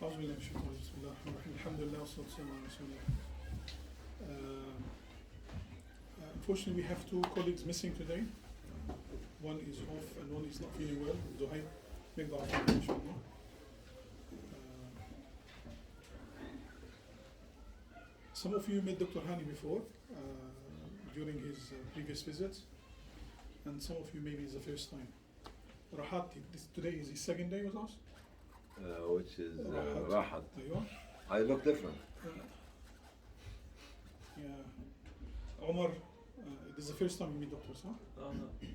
أعوذ بالله من الشيطان الرجيم. بسم الله الرحمن الرحيم. الحمد لله والصلاة والسلام على رسول الله. Unfortunately, we have two colleagues missing today. One is off and one is not feeling well. Zuhair, make the after inshallah. Some of you met Dr. Hany before during his previous visits, and some of you maybe it's the first time. Rahat, today is his second day with us. Which is Rahat. I look different. Yeah. Omar, this is the first time you meet doctors, huh? No.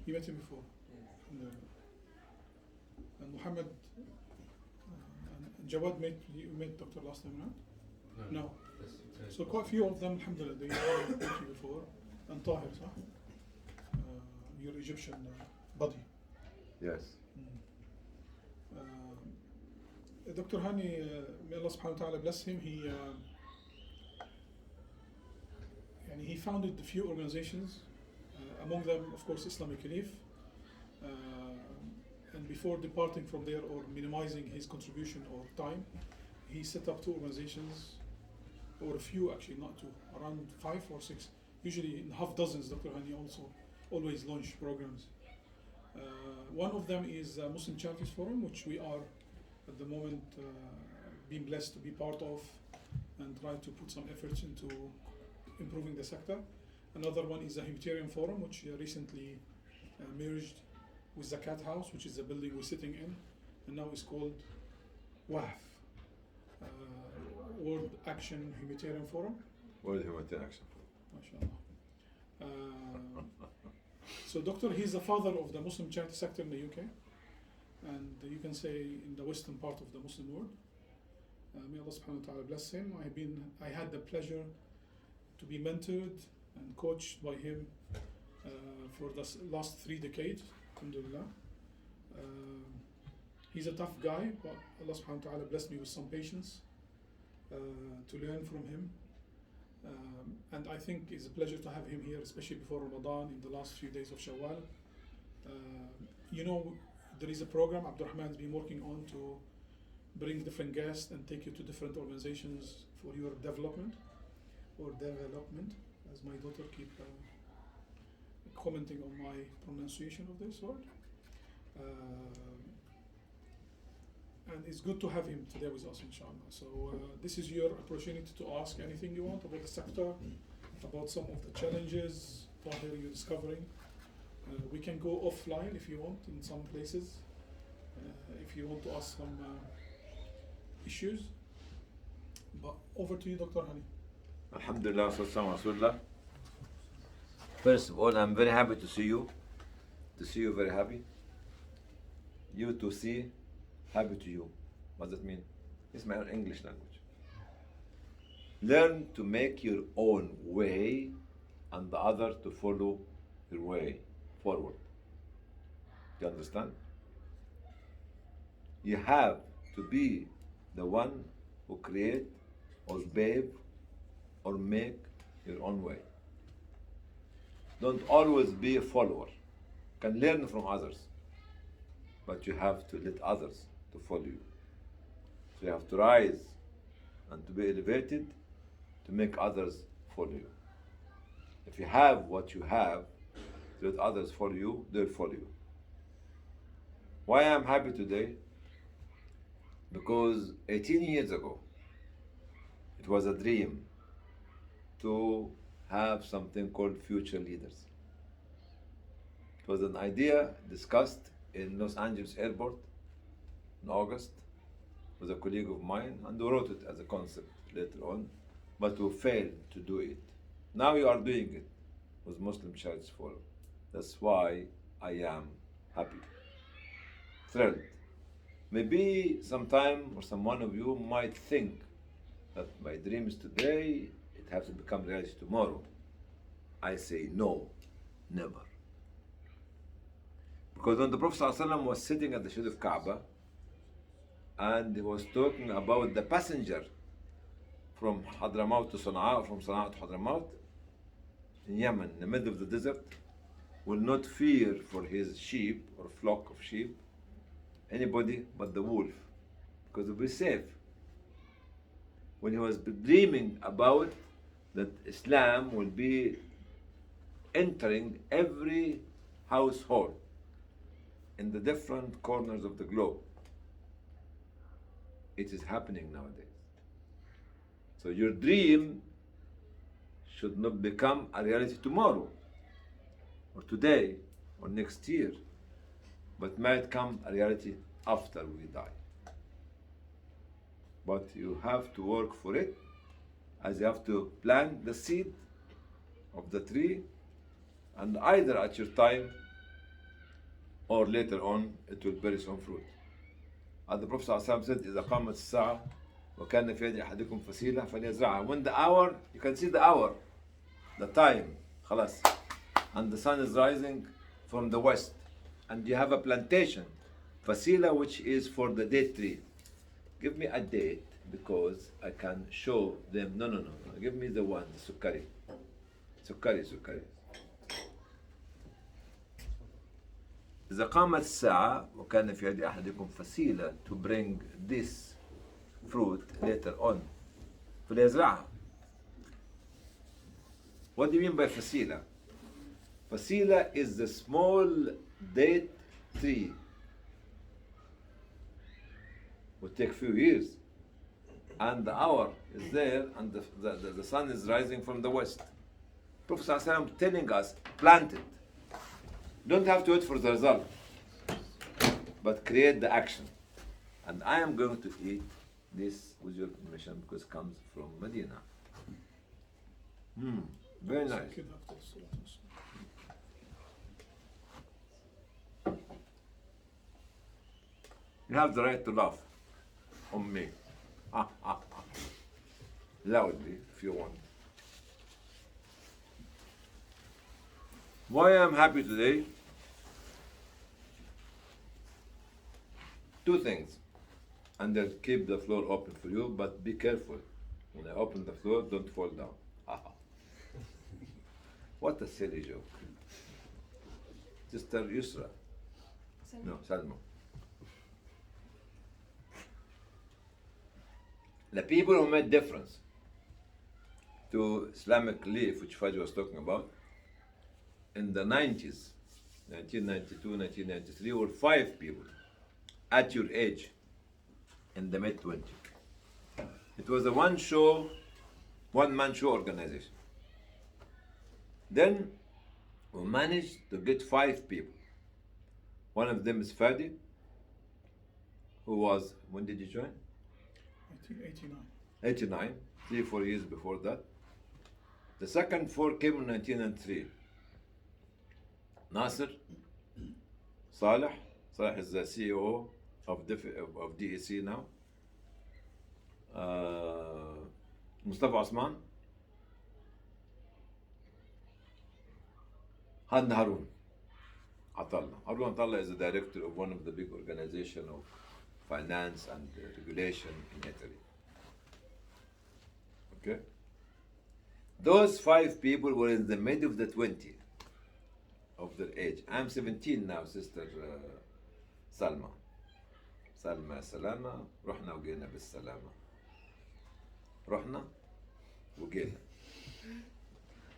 You met him before. Yes. And Muhammad and Jawad you met Dr. last time, right? No. So quite a few of them, alhamdulillah, they met you before. And Tahir, huh? Your Egyptian buddy. Yes. Dr. Hany, may Allah subhanahu wa ta'ala bless him, he founded a few organizations, among them, of course, Islamic Relief. And before departing from there or minimizing his contribution or time, he set up two organizations, or a few actually, not two, around 5 or 6. Usually in half dozens, Dr. Hany also always launch programs. One of them is Muslim Charities Forum, which we are at the moment being blessed to be part of and try to put some efforts into improving the sector. Another one is the Humanitarian Forum, which recently merged with the Cat House, which is the building we're sitting in, and now is called WAF, World Action Humanitarian Forum. World Humanitarian Action MashaAllah. So Doctor, he's the father of the Muslim charity sector in the UK, and you can say in the western part of the Muslim world. May Allah subhanahu wa ta'ala bless him. I had the pleasure to be mentored and coached by him for the last 3 decades, alhamdulillah. He's a tough guy, but Allah subhanahu wa ta'ala blessed me with some patience to learn from him. And I think it's a pleasure to have him here, especially before Ramadan, in the last few days of Shawwal. There is a program Abdurrahman has been working on to bring different guests and take you to different organizations for your development, as my daughter keep commenting on my pronunciation of this word. And it's good to have him today with us, inshallah. So this is your opportunity to ask anything you want about the sector, about some of the challenges Tahir you're discovering. We can go offline if you want in some places, if you want to ask some issues. But over to you, Dr. Hany. Alhamdulillah, sallallahu alaihi wasallam. First of all, I'm very happy to see you. To see you, very happy. You to see, happy to you. What does that mean? It's my own English language. Learn to make your own way and the other to follow your way forward. Do you understand? You have to be the one who create or pave or make your own way. Don't always be a follower. You can learn from others, but you have to let others to follow you. So you have to rise and to be elevated to make others follow you. If you have what you have, to let others follow you, they'll follow you. Why I'm happy today? Because 18 years ago, it was a dream to have something called Future Leaders. It was an idea discussed in Los Angeles airport in August with a colleague of mine, and we wrote it as a concept later on, but we failed to do it. Now you are doing it with Muslim Charities Forum. That's why I am happy, thrilled. Maybe sometime or some one of you might think that my dreams today, it has to become reality tomorrow. I say no, never. Because when the Prophet ﷺ was sitting at the Shade of Kaaba and he was talking about the passenger from Hadramaut to Sana'a, from Sana'a to Hadramaut, in Yemen, in the middle of the desert, will not fear for his sheep or flock of sheep anybody but the wolf, because it will be safe. when he was dreaming about that Islam will be entering every household in the different corners of the globe. It is happening nowadays. So your dream should not become a reality tomorrow or today or next year, but might come a reality after we die. But you have to work for it, as you have to plant the seed of the tree, and either at your time or later on it will bear some fruit. As the Prophet ﷺ said, إذا قامت الساعة وكان في يد أحدكم فسيلة فليزرعها. When the hour, you can see the hour, the time, خلاص, and the sun is rising from the west, and you have a plantation, fasila, which is for the date tree. Give me a date because I can show them. No. Give me the one, the sukkari. Sukkari. إذا قامت الساعة وكان في يد أحدكم فسيلة, to bring this fruit later on. فليزرعها. What do you mean by fasila? Fasila is the small date tree. Will take few years, and the hour is there, and the sun is rising from the west. Prophet ﷺ telling us, plant it. Don't have to wait for the result, but create the action. And I am going to eat this with your permission because it comes from Medina. Very nice. You have the right to laugh on me. Loudly, if you want. Why I'm happy today? Two things. And I'll keep the floor open for you, but be careful. When I open the floor, don't fall down. What a silly joke. Sister Yusra. No, Salma. The people who made difference to Islamic belief, which Faj was talking about, in the 90s, 1992, 1993, were 5 people at your age in the mid-20s. It was a one-man show organization. Then we managed to get 5 people. One of them is Fadi, who was, when did you join? 89, 3-4 years before that. The second 4 came in 1903. Nasser, Saleh is the CEO of DEC now. Mustafa Osman, and Harun Atalla. Harun Atalla is the director of one of the big organizations of finance and regulation in Italy. Okay? Those 5 people were in the mid of the 20s of their age. I'm 17 now, Sister Salma. Salma Salama, رحنا وجينا بالسلامة. رحنا وجينا.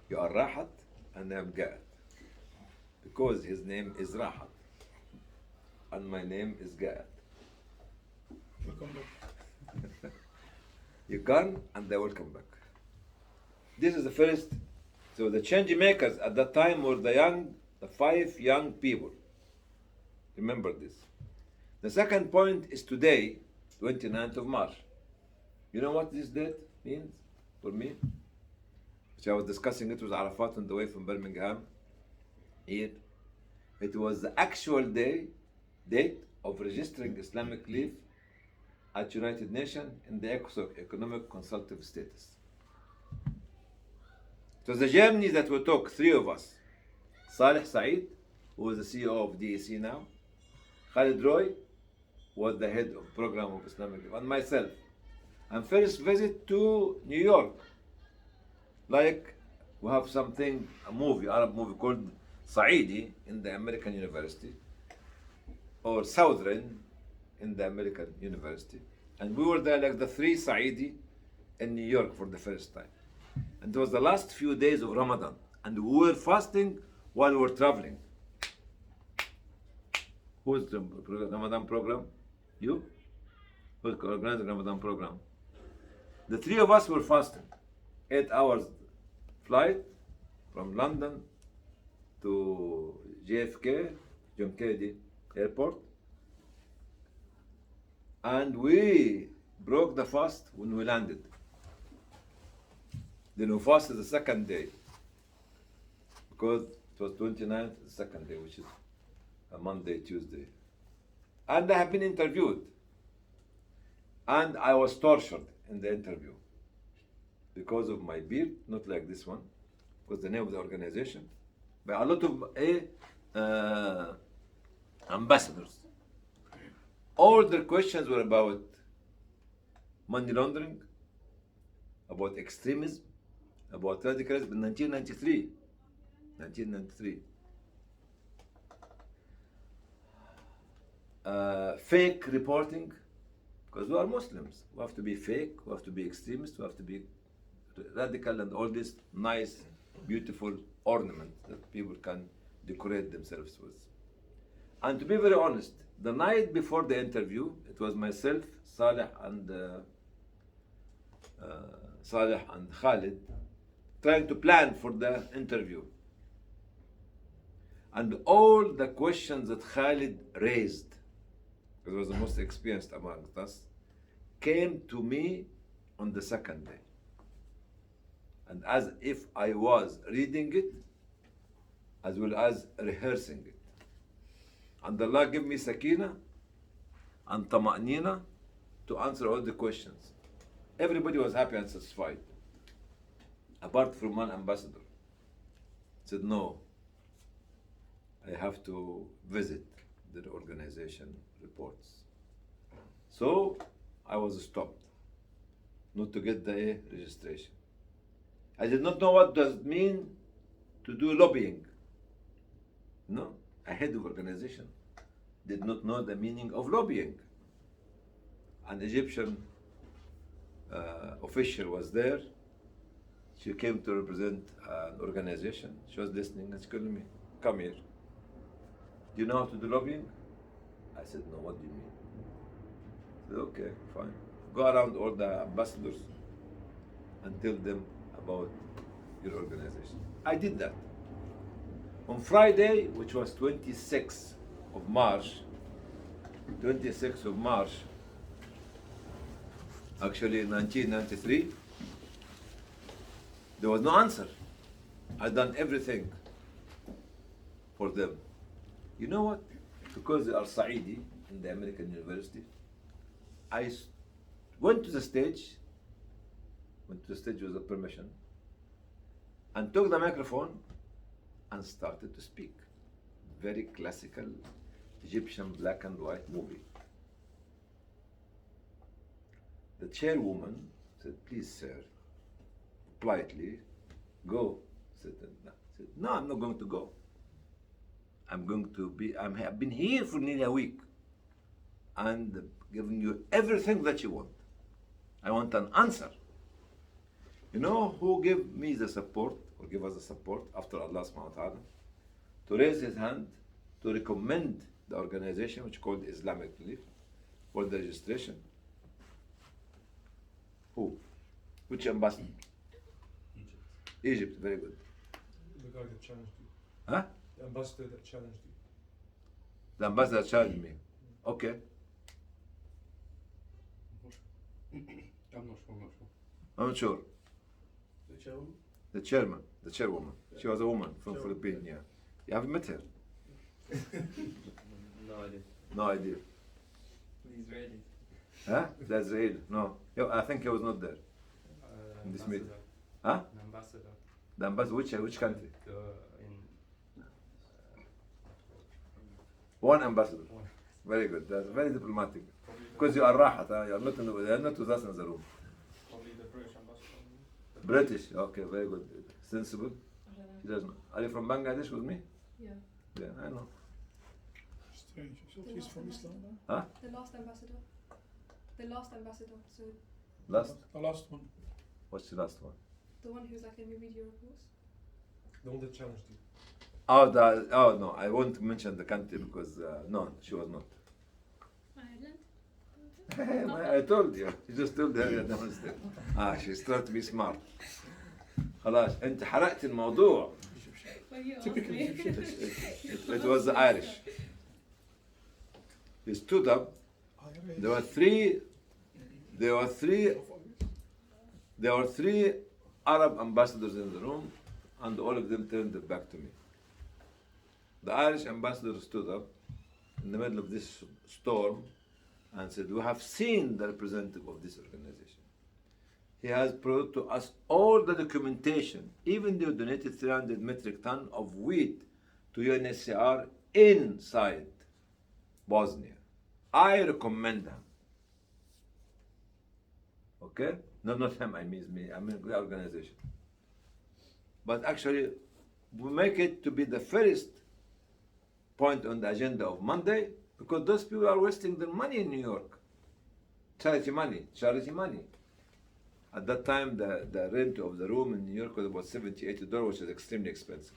You are Rahat and I am Ga'at. Because his name is Rahat and my name is Ga'at. Welcome back. You gone and they will come back. This is the first. So the change makers at that time were the 5 young people. Remember this. The second point is today, 29th of March. You know what this date means for me? Which I was discussing it with Arafat on the way from Birmingham here. It was the actual date of registering Islamic belief at United Nations in the economic consultative status. It was a journey that we took, 3 of us. Saleh Saeed, who is the CEO of DEC now. Khalid Roy was the head of program of Islamic belief, and myself. And first visit to New York. Like we have something, Arab movie called Saidi in the American University, or Southern in the American University. And we were there like the 3 Saidi in New York for the first time. And it was the last few days of Ramadan. And we were fasting while we were traveling. Who's the Ramadan program? You? Who's organizing the Ramadan program? The three of us were fasting. 8 hours flight from London to JFK, John Kennedy Airport. And we broke the fast when we landed. Then we fasted the second day. Because it was 29th, the second day, which is a Monday, Tuesday. And I have been interviewed. And I was tortured in the interview because of my beard, not like this one, was the name of the organization, by a lot of ambassadors. All their questions were about money laundering, about extremism, about radicalism in 1993. 1993. Fake reporting, because we are Muslims. We have to be fake, we have to be extremist, we have to be radical, and all this nice, beautiful ornament that people can decorate themselves with. And to be very honest, the night before the interview, it was myself, Saleh and Khalid trying to plan for the interview. And all the questions that Khalid raised, because he was the most experienced among us, came to me on the second day. And as if I was reading it, as well as rehearsing it. And Allah gave me sakina and tama'nina to answer all the questions. Everybody was happy and satisfied, apart from one ambassador. He said, no, I have to visit the organization reports. So I was stopped, not to get the registration. I did not know what does it mean to do lobbying. No, a head of organization did not know the meaning of lobbying. An Egyptian official was there. She came to represent an organization. She was listening and she told me, come here. Do you know how to do lobbying? I said, no, what do you mean? She said, okay, fine. Go around all the ambassadors and tell them about your organization. I did that. On Friday, which was 26th of March, actually in 1993, there was no answer. I'd done everything for them. You know what? Because they are Saidi in the American University, I went to the stage with a permission, and took the microphone and started to speak. Very classical Egyptian black and white movie. The chairwoman said, please, sir, politely, go. I said, no, I'm not going to go. I've been here for nearly a week and giving you everything that you want. I want an answer. You know who gave me the support, or give us the support after Allah subhanahu wa ta'ala? To raise his hand to recommend the organization which called Islamic Relief for the registration. Who? Which ambassador? Egypt, very good. The guy that challenged you. Huh? The ambassador that challenged you. The ambassador challenged me. Okay. I'm not sure. I'm not sure. The chairman? The chairwoman. She was a woman from Philippines, yeah. You haven't met her? No idea. No idea. The Israelis. Huh? The Israeli? No. I think he was not there in this meeting. Huh? An ambassador. The ambassador, which country? One ambassador. One. Very good. That's very diplomatic. Because you are rahat, huh? You are not with us in the room. Probably the British ambassador. British, okay, very good. Sensible. I don't know. He doesn't know. Are you from Bangladesh with me? Yeah. Yeah, I know. Strange. So he's from Islam now? Huh? The last ambassador. So Last? The last one. What's the last one? The one who's like in your video course. The one that challenged you. Oh no, I won't mention the country because no, she was not. Ireland. I told you. You just told her you're domestic. She's trying to be smart. خلاص انت حرقت الموضوع. Well, you asked Typical me. Egyptian. It was the Irish. He stood up. There were three Arab ambassadors in the room, and all of them turned their back to me. The Irish ambassador stood up in the middle of this storm and said, "We have seen the representative of this organization. He has brought to us all the documentation. Even they donated 300 metric ton of wheat to UNHCR inside Bosnia. I recommend him." Okay? No, not him, I mean me. I mean the organization. But actually, we make it to be the first point on the agenda of Monday because those people are wasting their money in New York. Charity money. At that time, the rent of the room in New York was about $70, $80, which is extremely expensive.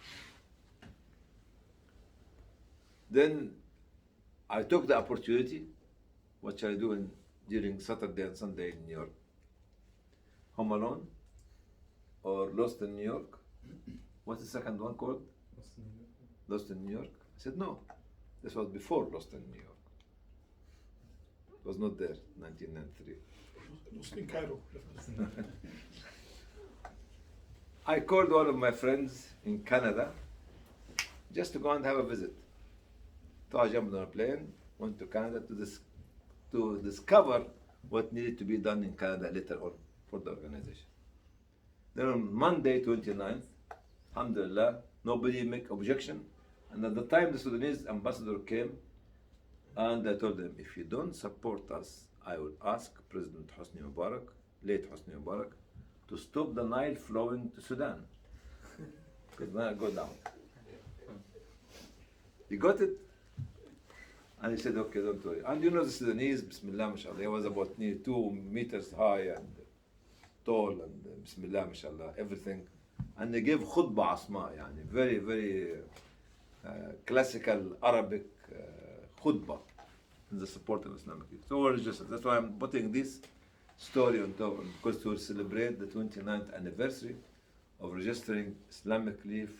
Then I took the opportunity. What shall I do during Saturday and Sunday in New York? Home Alone or Lost in New York? What's the second one called? Lost in New York? I said, no. This was before Lost in New York. It was not there, 1993. Lost in Cairo. I called one of my friends in Canada just to go and have a visit. So I jumped on a plane, went to Canada to discover what needed to be done in Canada later on for the organization. Then on Monday, 29th, alhamdulillah, nobody make objection. And at the time, the Sudanese ambassador came, and I told them, if you don't support us, I will ask President Hosni Mubarak, late Hosni Mubarak, to stop the Nile flowing to Sudan. Because then I'll go down. You got it? And he said, okay, don't worry. And you know the Sudanese, Bismillah, mashallah, he was about nearly 2 meters high and tall, and Bismillah, mashallah, everything. And they gave khutbah asma, yani, very, very classical Arabic khutbah in the support of Islamic youth. So we're just, that's why I'm putting this story on top, because to celebrate the 29th anniversary of registering Islamic Leaf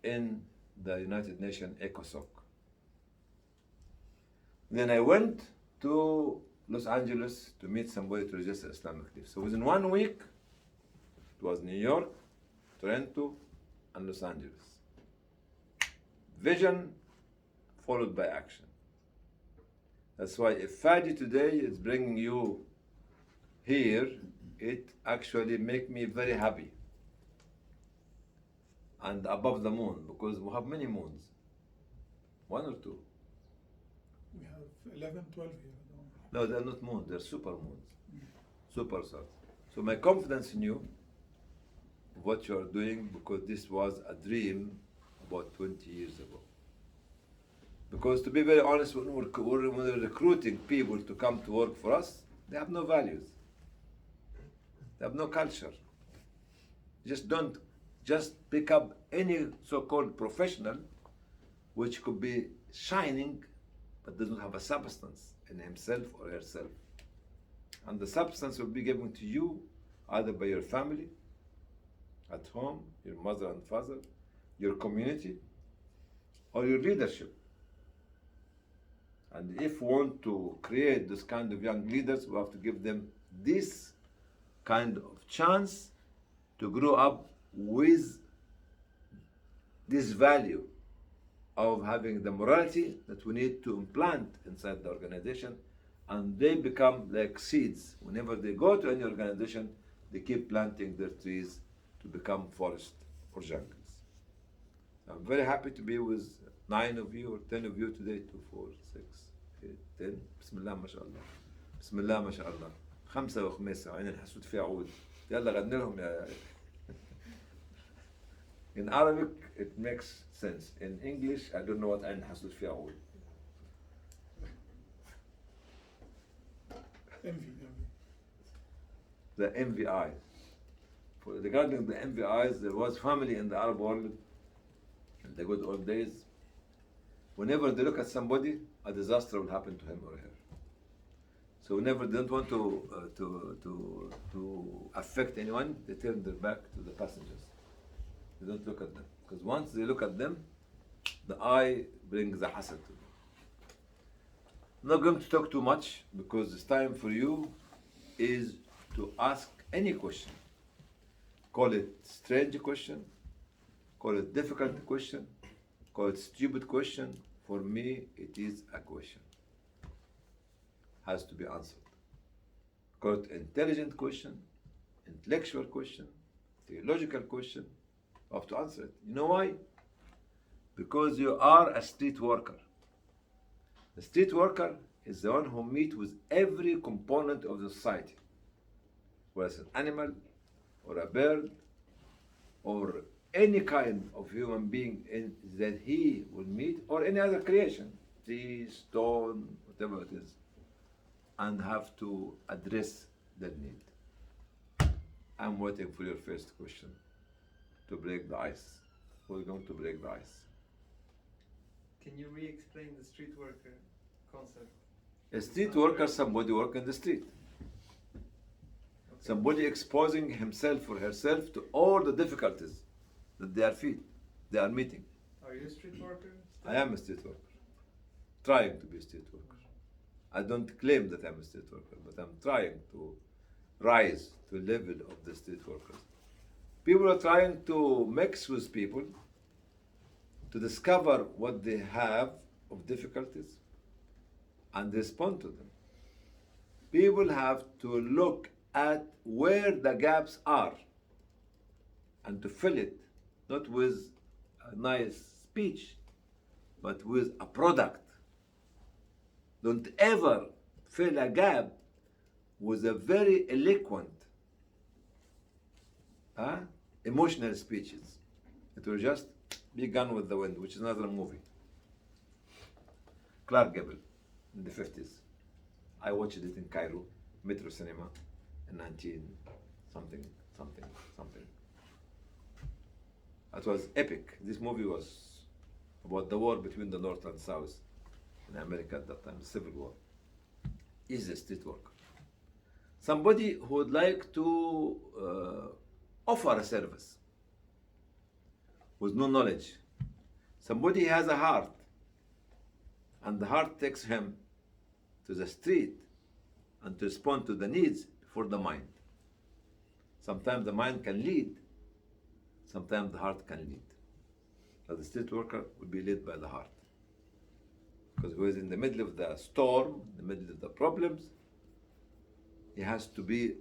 in the United Nations ECOSOC. Then I went to Los Angeles to meet somebody to register Islamic Leaf. So within 1 week, it was New York, Toronto, and Los Angeles. Vision followed by action. That's why if Fadi today is bringing you here, it actually makes me very happy and above the moon, because we have many moons. 1 or 2? We have 11, 12 here. No, they're not moons, they're super moons. Super stars. So my confidence in you, what you are doing, because this was a dream about 20 years ago. Because to be very honest, when we're recruiting people to come to work for us, they have no values. They have no culture. Just pick up any so-called professional which could be shining but doesn't have a substance in himself or herself. And the substance will be given to you either by your family, at home, your mother and father, your community, or your leadership. And if we want to create this kind of young leaders, we have to give them this kind of chance to grow up with this value of having the morality that we need to implant inside the organization, and they become like seeds. Whenever they go to any organization, they keep planting their trees to become forest or jungles. I'm very happy to be with 9 of you or 10 of you today. 2, 4, 6, 8, 10. Bismillah, mashallah. Bismillah, mashallah. 5 و5 عين الحسود فيها عود. يلا غني لهم يا. In Arabic, it makes sense. In English, I don't know what عين الحسود فيها عود. Envy. the MVIs. Regarding the MVIs, there was family in the Arab world in the good old days. Whenever they look at somebody, a disaster will happen to him or her. So whenever they don't want to affect anyone, they turn their back to the passengers. They don't look at them. Because once they look at them, the eye brings the hasad to them. I'm not going to talk too much because it's time for you is to ask any question. Call it strange question, call it difficult question, call it stupid question. For me, it is a question. Has to be answered. Call it intelligent question, intellectual question, theological question. You have to answer it. You know why? Because you are a street worker. The street worker is the one who meets with every component of the society, whether it's an animal, or a bird, or any kind of human being that he will meet, or any other creation, tree, stone, whatever it is, and have to address that need. I'm waiting for your first question to break the ice. We're going to break the ice. Can you re-explain the street worker concept? A street worker, somebody working in the street. Somebody exposing himself or herself to all the difficulties that they are meeting. Are you a street worker? I am a street worker, trying to be a street worker. I don't claim that I'm a street worker, but I'm trying to rise to the level of the street workers. People are trying to mix with people to discover what they have of difficulties and respond to them. People have to look at where the gaps are and to fill it, not with a nice speech, but with a product. Don't ever fill a gap with a very eloquent, emotional speeches. It will just be Gone with the Wind, which is another movie. Clark Gable in the 50s. I watched it in Cairo, Metro Cinema, in 19 something. It was epic. This movie was about the war between the North and South in America at that time, the Civil War. He's a street worker. Somebody who would like to offer a service with no knowledge. Somebody has a heart, and the heart takes him to the street and to respond to the needs for the mind. Sometimes the mind can lead, sometimes the heart can lead. But the street worker will be led by the heart. Because he is in the middle of the storm, in the middle of the problems, he has to be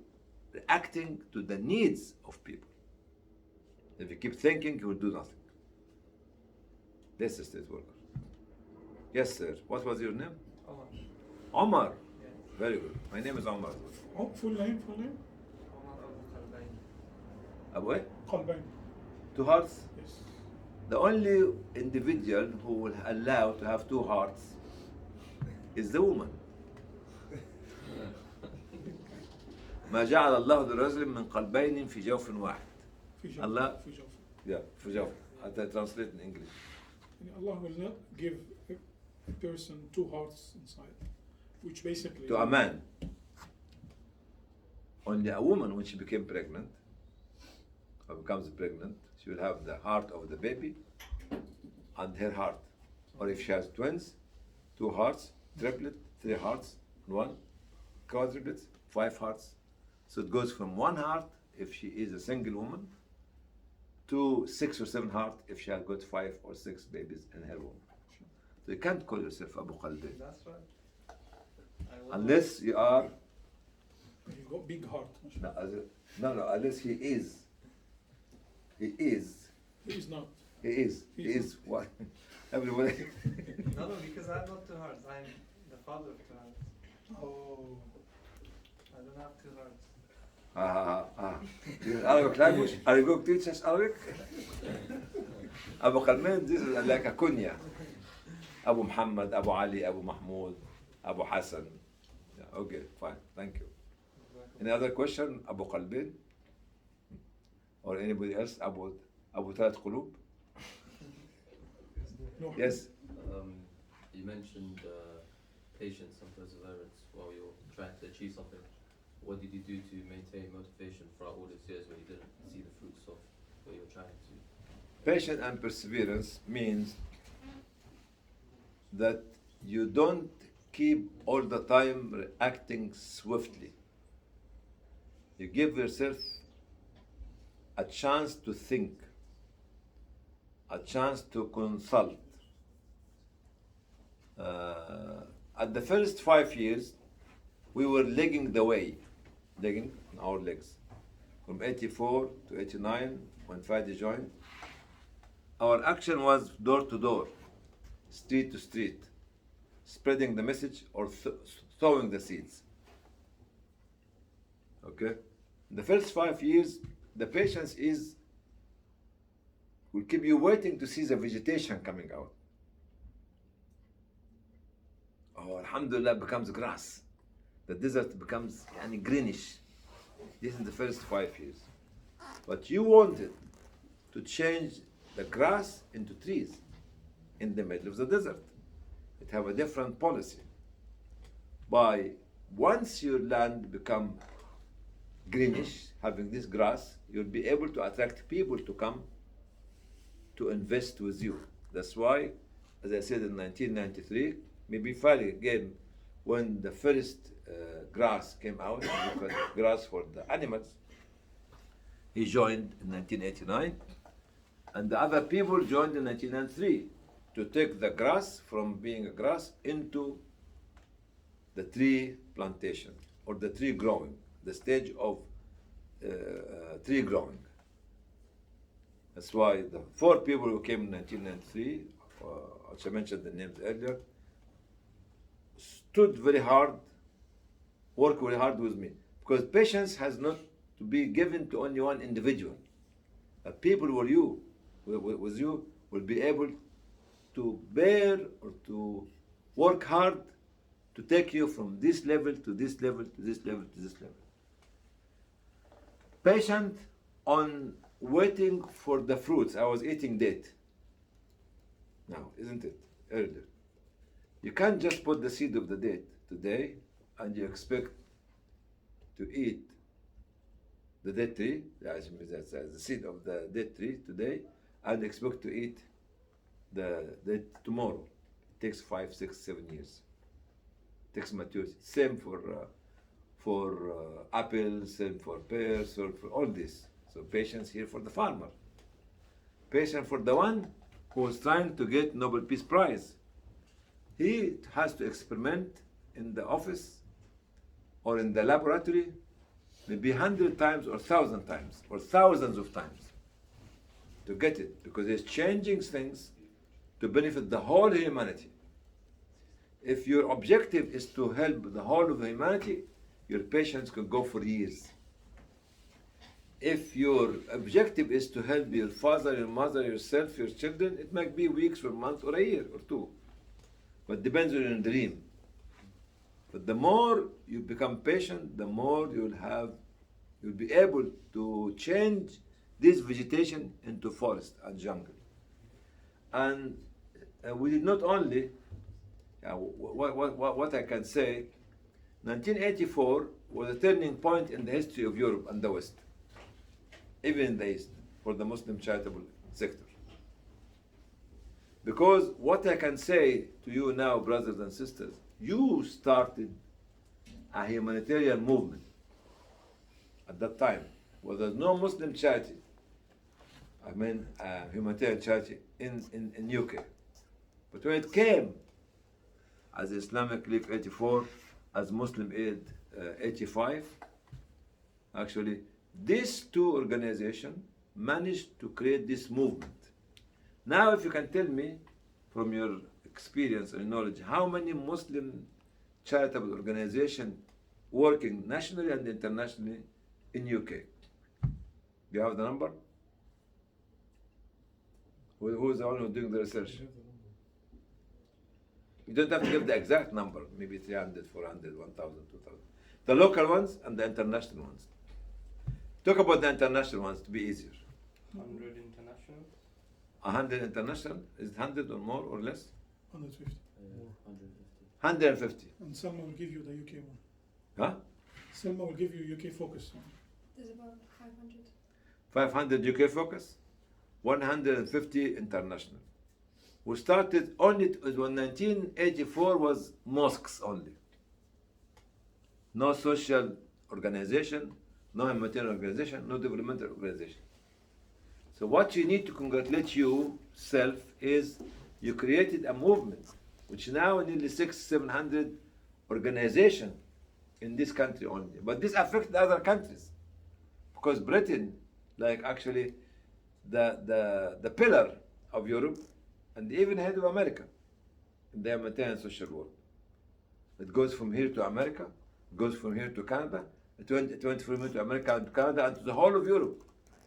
reacting to the needs of people. If you keep thinking, you will do nothing. That's the street worker. Yes, sir. What was your name? Omar. Omar. Yes. Very good. My name is Omar. Oh, full name? Omar Al-Qalbain. Abu what? Qalbain. 2 hearts? Yes. The only individual who will allow to have 2 hearts is the woman. ما جعل الله لرجل من قلبين في جوف واحد. Allah. في جوف. Yeah, في جوف. I translate in English. Allah will not give a person 2 hearts inside, which basically To a man. Only a woman, when she became pregnant, or becomes pregnant, she will have the heart of the baby and her heart. Or if she has twins, 2 hearts, triplet, 3 hearts, 1, quadruplets, 5 hearts. So it goes from 1 heart if she is a single woman to 6 or 7 heart if she has got 5 or 6 babies in her womb. So you can't call yourself Abu Qalbain That's right. unless you are you got big heart. no, unless he is. He is. He is not. He is. He is what? Everybody. No, because I have not 2 hearts. I'm the father of 2 hearts. Oh. I don't have 2 hearts. You Arabic language? Are you going to teach us Arabic? Abu Qalbain, this is like a kunya. Abu Muhammad, Abu Ali, Abu Mahmoud, Abu Hassan. Yeah, okay, fine. Thank you. Any other question, Abu Qalbin? Or anybody else about Abu Talat Qulub? No. Yes. You mentioned patience and perseverance while you're trying to achieve something. What did you do to maintain motivation throughout all these years when you didn't see the fruits of what you were trying to? Patience and perseverance means that you don't keep all the time reacting swiftly. You give yourself a chance to think, a chance to consult. At the first 5 years, we were legging the way, legging our legs. From 84 to 89, when Fadi joined, our action was door to door, street to street, spreading the message or sowing the seeds. Okay? The first 5 years, the patience will keep you waiting to see the vegetation coming out. Oh, Alhamdulillah, becomes grass. The desert becomes greenish. This is the first 5 years. But you wanted to change the grass into trees in the middle of the desert. It have a different policy. Once your land become greenish, having this grass, you'll be able to attract people to come to invest with you. That's why, as I said in 1993, maybe Fali again, when the first grass came out, grass for the animals, he joined in 1989, and the other people joined in 1993 to take the grass from being a grass into the tree plantation or the tree growing, the stage of tree growing. That's why the 4 people who came in 1993, which I mentioned the names earlier, stood very hard, worked very hard with me. Because patience has not to be given to only one individual. People with you will be able to bear or to work hard to take you from this level to this level to this level to this level. Patient on waiting for the fruits. I was eating date. Now, isn't it? Earlier. You can't just put the seed of the date today and you expect to eat the date tree, that's the seed of the date tree today, and expect to eat the date tomorrow. It takes 5, 6, 7 years. It takes maturity. Same for apples, same for pears, or for all this. So patience here for the farmer. Patience for the one who is trying to get Nobel Peace Prize. He has to experiment in the office or in the laboratory maybe 100 times or 1,000 times or thousands of times to get it, because he's changing things to benefit the whole humanity. If your objective is to help the whole of humanity, your patience can go for years. If your objective is to help your father, your mother, yourself, your children, it might be weeks or months or a year or 2. But depends on your dream. But the more you become patient, the more you'll be able to change this vegetation into forest and jungle. And we did not only, what I can say, 1984 was a turning point in the history of Europe and the West, even in the East, for the Muslim charitable sector. Because what I can say to you now, brothers and sisters, you started a humanitarian movement at that time. Well, there's no Muslim charity, humanitarian charity in UK. But when it came as Islamic Relief 84, as Muslim Aid 85, actually, these 2 organizations managed to create this movement. Now, if you can tell me, from your experience and knowledge, how many Muslim charitable organizations working nationally and internationally in UK? Do you have the number? Who is the one who's doing the research? You don't have to give the exact number, maybe 300, 400, 1,000, 2,000. The local ones and the international ones. Talk about the international ones to be easier. 100 international. 100 international, is it 100 or more or less? 150. 150. 150. And Selma will give you the UK one. Huh? Selma will give you UK focus one. There's about 500. 500 UK focus, 150 international. We started only when 1984 was mosques only. No social organization, no humanitarian organization, no developmental organization. So what you need to congratulate yourself is you created a movement, which now nearly 600-700 organizations in this country only. But this affects other countries, because Britain, like actually the pillar of Europe and even head of America in the humanitarian social work. It goes from here to America, goes from here to Canada, it went from here to America and to Canada and to the whole of Europe.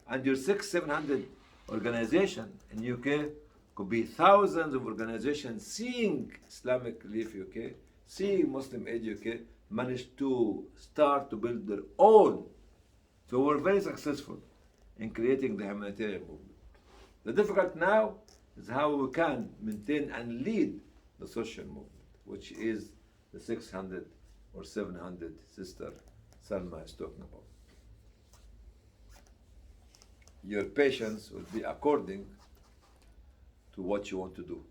And your 600-700 organization in UK could be thousands of organizations seeing Islamic Relief UK, seeing Muslim Aid UK, managed to start to build their own. So we're very successful in creating the humanitarian movement. The difficult now is how we can maintain and lead the social movement, which is the 600 or 700 sister Salma is talking about. Your patience will be according to what you want to do.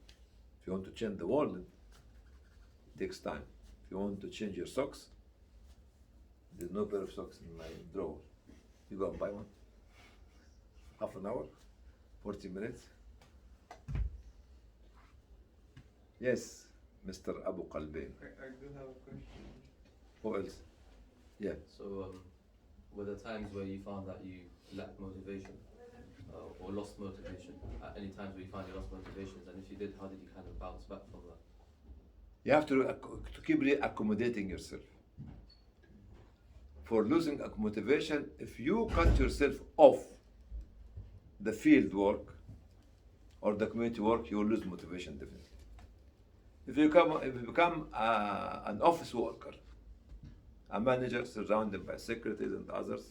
If you want to change the world, it takes time. If you want to change your socks, there's no pair of socks in my drawer. You go and buy one. Half an hour, 40 minutes. Yes, Mr. Abu Qalbain. I do have a question. Who else? Yeah. So, were there times where you found that you lacked motivation or lost motivation? At any times where you found you lost motivations, and if you did, how did you kind of bounce back from that? You have to keep accommodating yourself. For losing motivation, if you cut yourself off the field work or the community work, you will lose motivation definitely. If you become an office worker, a manager surrounded by secretaries and others,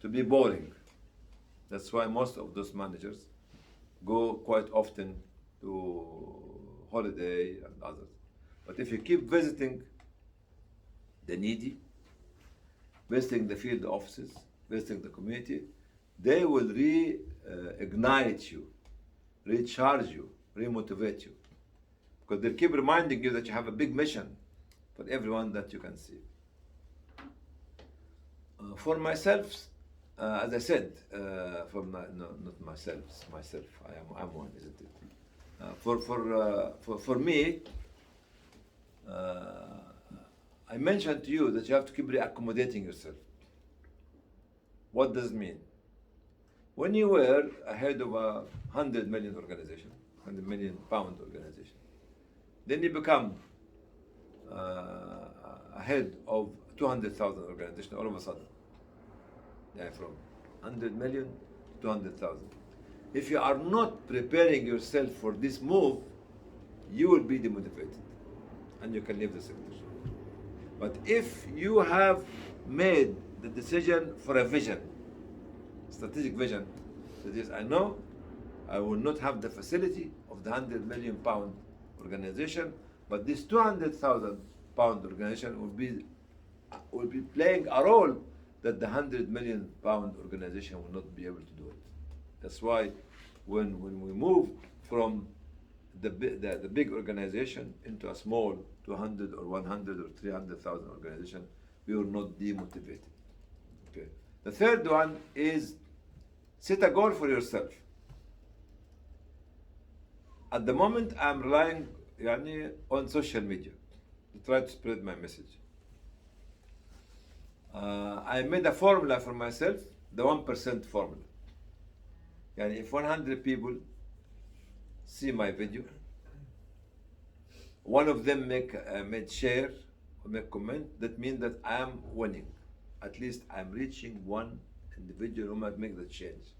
to be boring. That's why most of those managers go quite often to holiday and others. But if you keep visiting the needy, visiting the field offices, visiting the community, they will reignite you, recharge you, remotivate you. Because they keep reminding you that you have a big mission for everyone that you can see. For myself, as I said, not myself, I'm one, isn't it? For me, I mentioned to you that you have to keep reaccommodating yourself. What does it mean? When you were ahead of a 100 million organization, 100 million pound organization, then you become ahead of 200,000 organization all of a sudden. Yeah, from 100 million to 200,000. If you are not preparing yourself for this move, you will be demotivated and you can leave the sector. But if you have made the decision for a vision, strategic vision, that is, I know I will not have the facility of the 100 million pound organization, but this 200,000 pound organization will be playing a role that the 100 million pound organization will not be able to do it. That's why when we move from the big organization into a small 200 or 100 or 300,000 organization, we will not demotivated. Okay. The third one is set a goal for yourself. At the moment, I'm relying on social media to try to spread my message. I made a formula for myself, the 1% formula. If 100 people see my video, one of them made share or make comment, that means that I am winning. At least I'm reaching one individual who might make the change.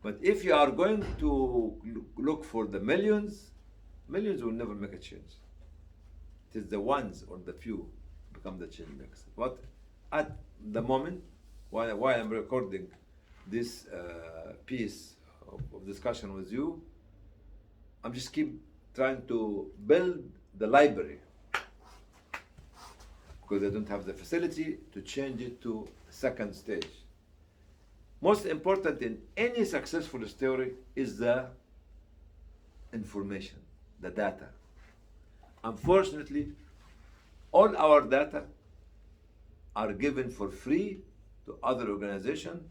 But if you are going to look for the millions will never make a change. It is the ones or the few become the change makers. What at the moment, while I'm recording this piece of discussion with you, I'm just keep trying to build the library because I don't have the facility to change it to second stage. Most important in any successful story is the information, the data. Unfortunately, all our data are given for free to other organizations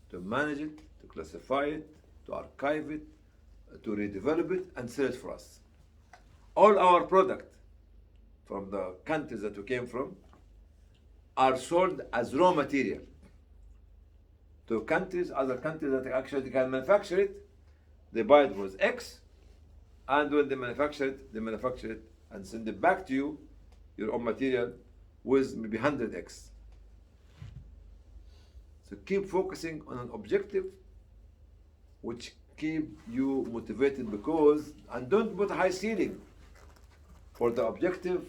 to manage it, to classify it, to archive it, to redevelop it, and sell it for us. All our product from the countries that we came from are sold as raw material to countries, other countries that actually can manufacture it. They buy it with X, and when they manufacture it and send it back to you, your own material, with maybe 100X. So keep focusing on an objective which keep you motivated and don't put a high ceiling for the objective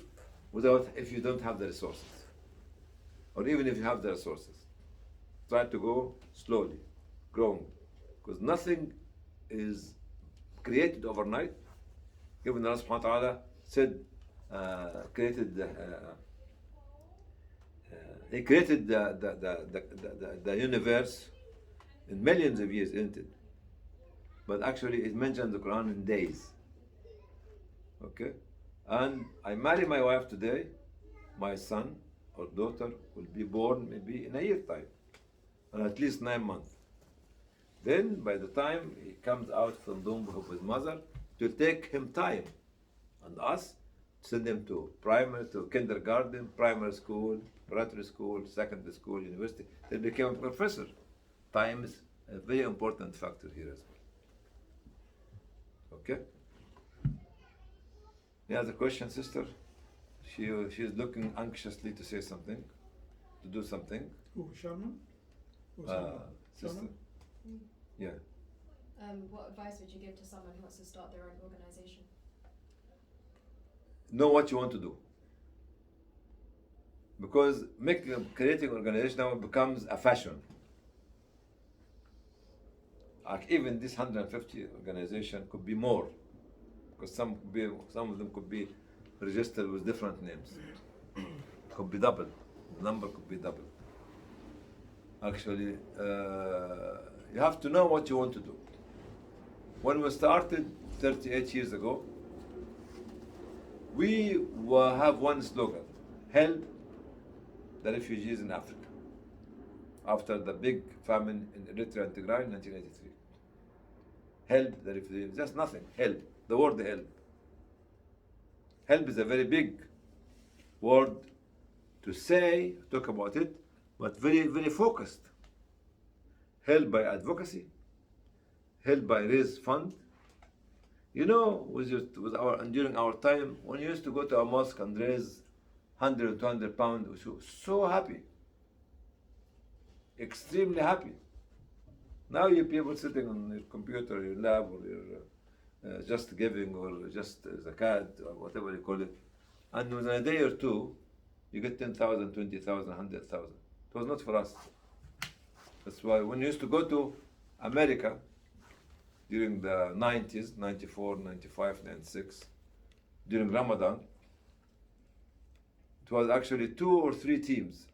if you don't have the resources. Or even if you have the resources. Try to go slowly, growing. Because nothing is created overnight. Even Allah subhanahu wa ta'ala said, He created the universe in millions of years, isn't it? But actually it mentions the Quran in days. Okay? And I marry my wife today, my son or daughter will be born maybe in a year time, or at least 9 months. Then by the time he comes out from the womb of his mother, it will take him time and us to send him to kindergarten, primary school, preparatory school, secondary school, university. They became a professor. Time is a very important factor here as well. Okay? Any other question, sister? She's looking anxiously to say something, to do something. Who, Sharman? Sister? Mm. Yeah. What advice would you give to someone who wants to start their own organization? Know what you want to do. Because creating organization now becomes a fashion. Like even this 150 organization could be more, because some of them could be registered with different names. Could be double. The number could be double. Actually, you have to know what you want to do. When we started 38 years ago, we have one slogan: help the refugees in Africa. After the big famine in Eritrea and Tigray in 1983. Help the refugees, just nothing, help. The word help. Help is a very big word to say, talk about it, but very, very focused. Help by advocacy, help by raise fund. You know, during our time, when you used to go to a mosque and raise 100, 200 pounds, we were so happy. Extremely happy. Now you people sitting on your computer, your lab, or your just giving, or just zakat, or whatever you call it, and within a day or two, you get 10,000, 20,000, 100,000. It was not for us. That's why when you used to go to America during the 90s, 94, 95, 96, during Ramadan, it was actually 2 or 3 teams.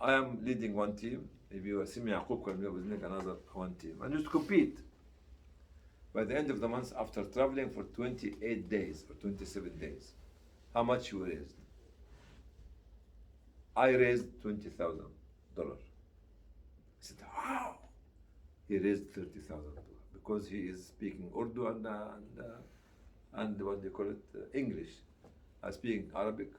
I am leading one team, maybe Simi Yaqub can be with another one team, and just compete. By the end of the month, after traveling for 28 days or 27 days, how much you raised? I raised $20,000. I said, wow! He raised $30,000 because he is speaking Urdu and what they call it, English. I speak Arabic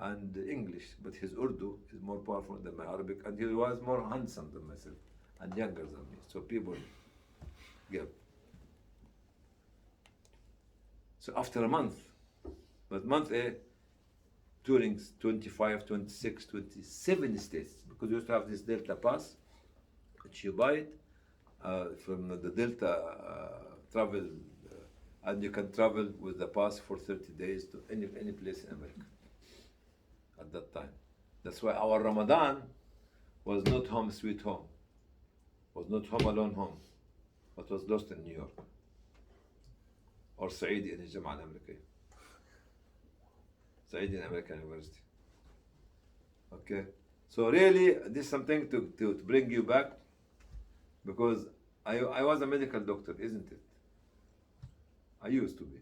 and English, but his Urdu is more powerful than my Arabic, and he was more handsome than myself and younger than me. So people give. So after a month, but month A, touring 25, 26, 27 states, because you used to have this Delta pass, which you buy it from the Delta travel, and you can travel with the pass for 30 days to any place in America. at that time. That's why our Ramadan was not home sweet home, was not home alone home, but was lost in New York or Saidi in الجامعة الأمريكية. Saidi in American University. Okay, so really, this is something to bring you back, because I was a medical doctor, isn't it? I used to be.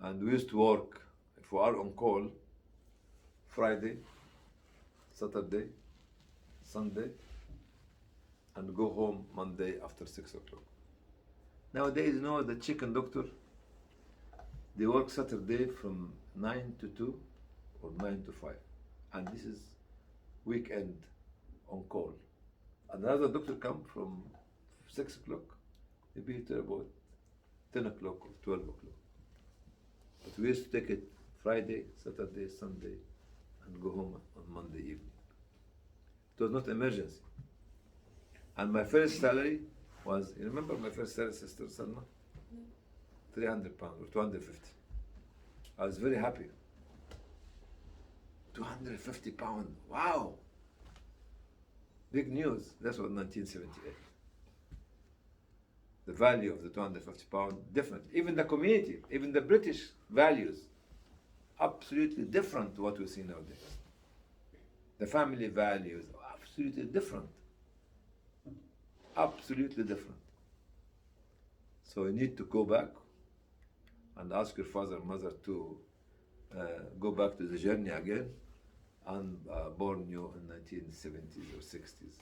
And we used to work, if we are on call, Friday, Saturday, Sunday, and go home Monday after 6 o'clock. Nowadays, you know, the chicken doctor, they work Saturday from 9 to 2 or 9 to 5. And this is weekend on call. Another doctor come from 6 o'clock, maybe till about 10 o'clock or 12 o'clock. But we used to take it Friday, Saturday, Sunday, and go home on Monday evening. It was not emergency. And my first salary was, you remember my first salary, Sister Salma? 300 pounds or 250. I was very happy. 250 pounds, wow! Big news, that's what 1978. The value of the 250 pounds, different. Even the community, even the British values, absolutely different to what we see nowadays. The family values, absolutely different. Absolutely different. So you need to go back and ask your father and mother to go back to the journey again and born you in 1970s or 60s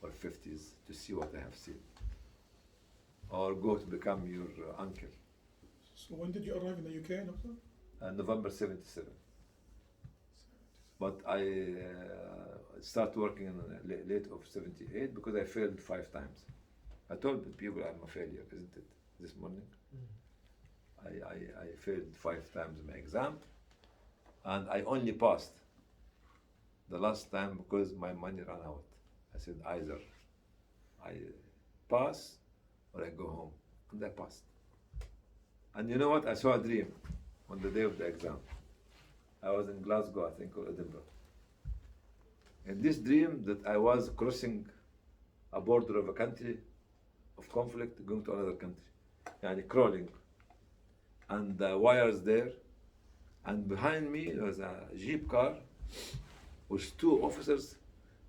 or 50s to see what I have seen. Or go to become your uncle. So when did you arrive in the UK, doctor? November 77. But I started working in late of 78 because I failed 5 times. I told the people I'm a failure, isn't it, this morning? I failed 5 times my exam, and I only passed the last time because my money ran out. I said either I pass or I go home, and I passed. And you know what? I saw a dream on the day of the exam. I was in Glasgow, I think, or Edinburgh. In this dream that I was crossing a border of a country of conflict, going to another country, yani crawling, and the wires there, and behind me was a jeep car with 2 officers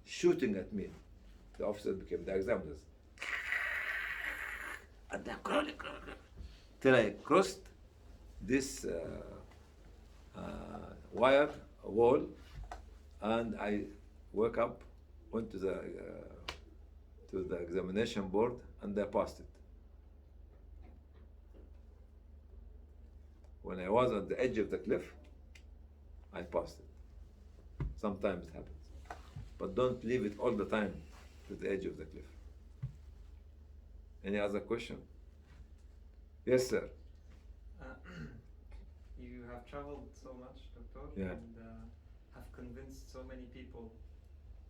shooting at me. The officers became the examiners. And then crawling, till I crossed this wire wall, and I woke up, went to the examination board, and I passed it. When I was at the edge of the cliff, I passed it. Sometimes it happens, but don't leave it all the time to the edge of the cliff. Any other question? Yes, sir. You have traveled so much, Doctor, Yeah. and have convinced so many people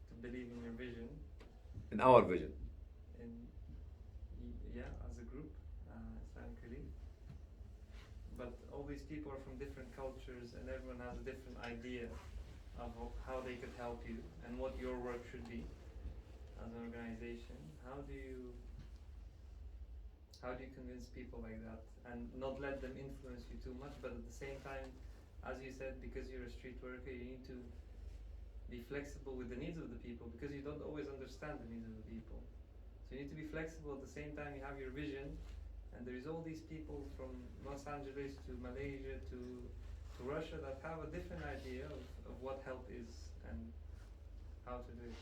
to believe in your vision. In our vision. As a group, Islamic Relief. But all these people are from different cultures, and everyone has a different idea of how they could help you and what your work should be as an organization. How do you convince people like that and not let them influence you too much, but at the same time, as you said, because you're a street worker, you need to be flexible with the needs of the people, because you don't always understand the needs of the people. So you need to be flexible. At the same time, you have your vision, and there's all these people from Los Angeles to Malaysia to Russia that have a different idea of what help is and how to do it.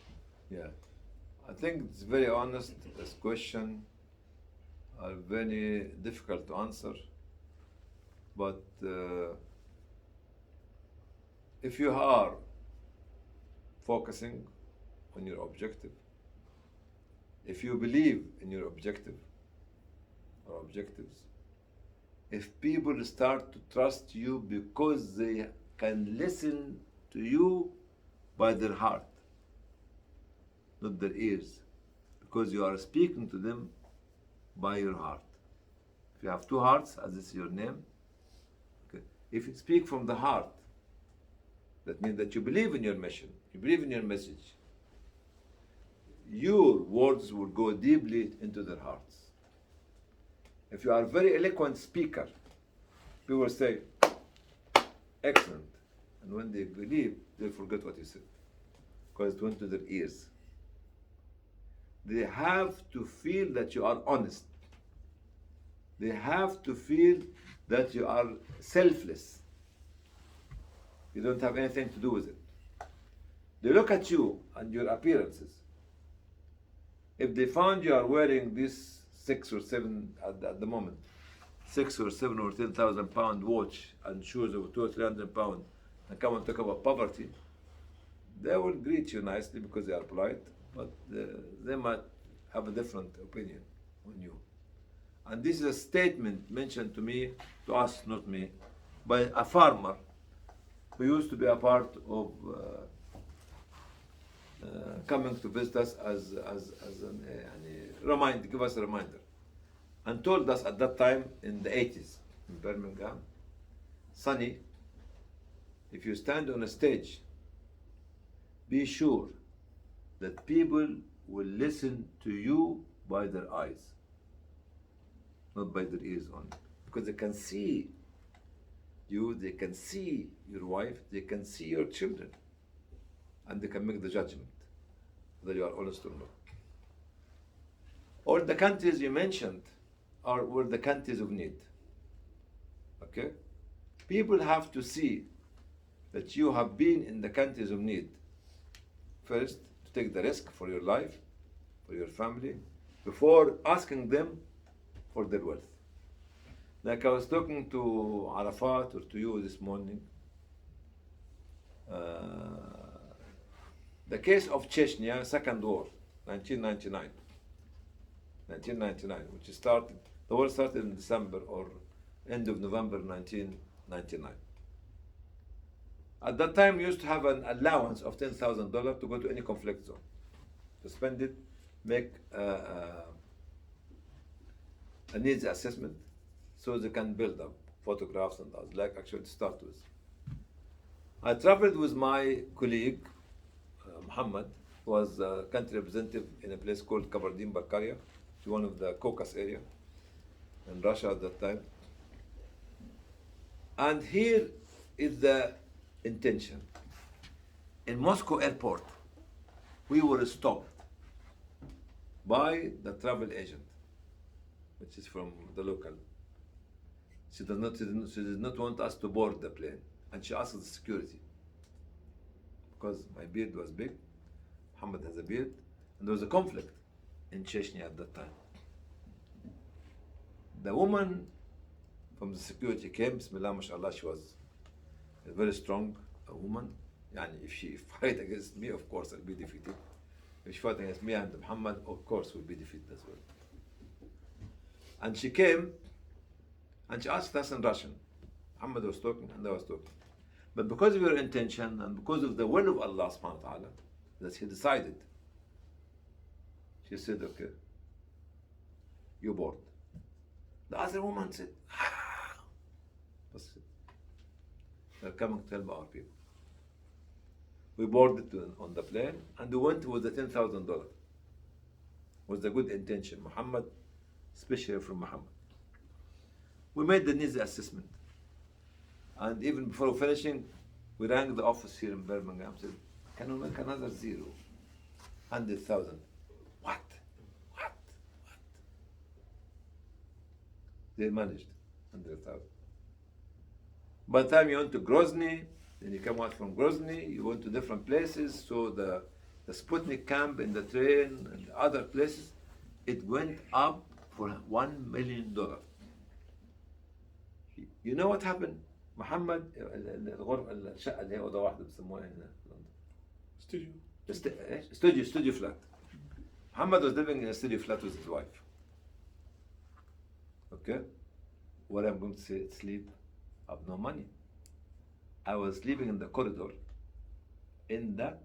Yeah, I think it's very honest. This question are very difficult to answer, but if you are focusing on your objective, if you believe in your objective or objectives, if people start to trust you because they can listen to you by their heart, not their ears, because you are speaking to them by your heart. If you have 2 hearts, as is your name, okay. If you speak from the heart That means that you believe in your mission, you believe in your message. Your words will go deeply into their hearts. If you are a very eloquent speaker, people will say, excellent. And when they believe, they forget what you said, because it went to their ears. They have to feel that you are honest. They have to feel that you are selfless. You don't have anything to do with it. They look at you and your appearances. If they found you are wearing this 6 or 7 at the moment, 6 or 7 or 10,000 pound watch and shoes of 200 or 300 pound, and come and talk about poverty, they will greet you nicely because they are polite, but they might have a different opinion on you. And this is a statement mentioned to me, to us, not me, by a farmer who used to be a part of coming to visit us as reminder, give us a reminder, and told us at that time in the 80s in Birmingham, Sonny, if you stand on a stage, be sure that people will listen to you by their eyes, not by their ears only, because they can see you, they can see your wife, they can see your children, and they can make the judgment whether you are honest or not. All the countries you mentioned were the countries of need. Okay? People have to see that you have been in the countries of need. First, to take the risk for your life, for your family, before asking them for their wealth. Like I was talking to Arafat or to you this morning, the case of Chechnya, Second War, 1999, which started, the war started in December or end of November 1999. At that time, we used to have an allowance of $10,000 to go to any conflict zone, to spend it, make a needs assessment, so they can build up photographs and others, like actually to start with. I traveled with my colleague, Muhammad, who was a country representative in a place called Kabardine-Balkaria, which is one of the Caucasus area in Russia at that time. And here is the intention. In Moscow airport, we were stopped by the travel agent, which is from the local. She did not want us to board the plane, and she asked the security, because my beard was big, Muhammad has a beard, and there was a conflict in Chechnya at that time. The woman from the security came, Bismillah, mashallah, she was a very strong woman. Yani if she fight against me, of course I'll be defeated. If she fight against me and Muhammad, of course we'll be defeated as well. And she came and she asked us in Russian. Muhammad was talking and I was talking. But because of your intention and because of the will of Allah subhanahu wa ta'ala, that He decided, she said, okay, you board. The other woman said, they're coming to help our people. We boarded on the plane and we went with the $10,000. Was the good intention, Muhammad, especially from Muhammad. We made the needs assessment. And even before finishing, we rang the office here in Birmingham, said, can we make another zero? 100,000. What? They managed 100,000. By the time you went to Grozny, then you come out from Grozny, you went to different places, so the Sputnik camp in the train and other places, it went up for $1 million. You know what happened? محمد الغرفة الشقة اللي هي أوضة واحدة بسموها هنا في لندن. Studio flat. Muhammad was living in a studio flat with his wife. Okay? What I'm going to say, sleep, I have no money. I was sleeping in the corridor. In the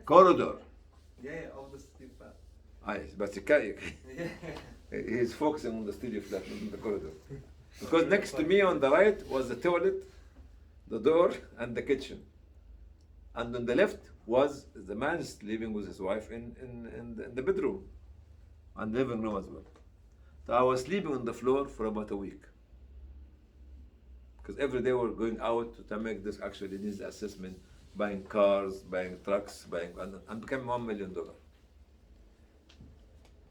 corridor. Yeah, of the studio flat. But he's focusing on the studio flat, not in the corridor. Because next to me on the right was the toilet, the door, and the kitchen. And on the left was the man living with his wife in the bedroom and living room as well. So I was sleeping on the floor for about a week. Because every day we're going out to make this actually needs assessment, buying cars, buying trucks, and became $1 million.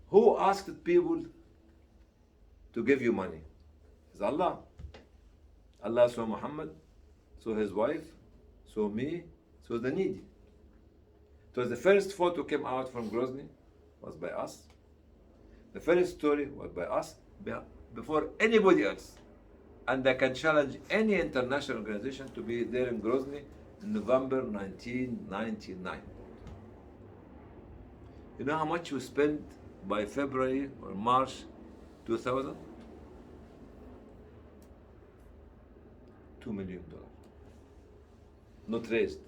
Who asked people to give you money? It's Allah. Allah saw Muhammad, saw his wife, saw me, saw the needy. So the first photo came out from Grozny was by us. The first story was by us before anybody else. And I can challenge any international organization to be there in Grozny in November 1999. You know how much we spent by February or March 2000? $2 million. Not raised.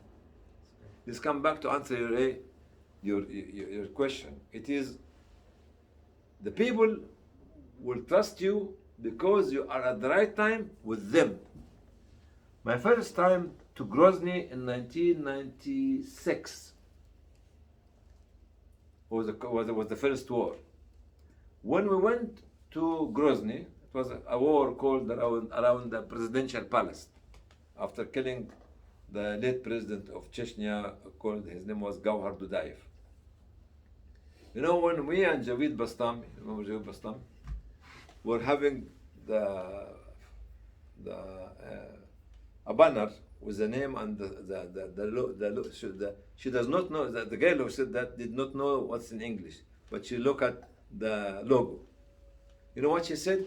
Let's come back to answer your question. It is the people will trust you because you are at the right time with them. My first time to Grozny in 1996 was the first war. When we went to Grozny, it was a war called around the presidential palace after killing the late president of Chechnya, his name was Gawhar Dudayev. You know, when we and Javid Bastami, remember Javid Bastami, were having a banner with the name and she does not know, the girl who said that did not know what's in English, but she looked at the logo. You know what she said?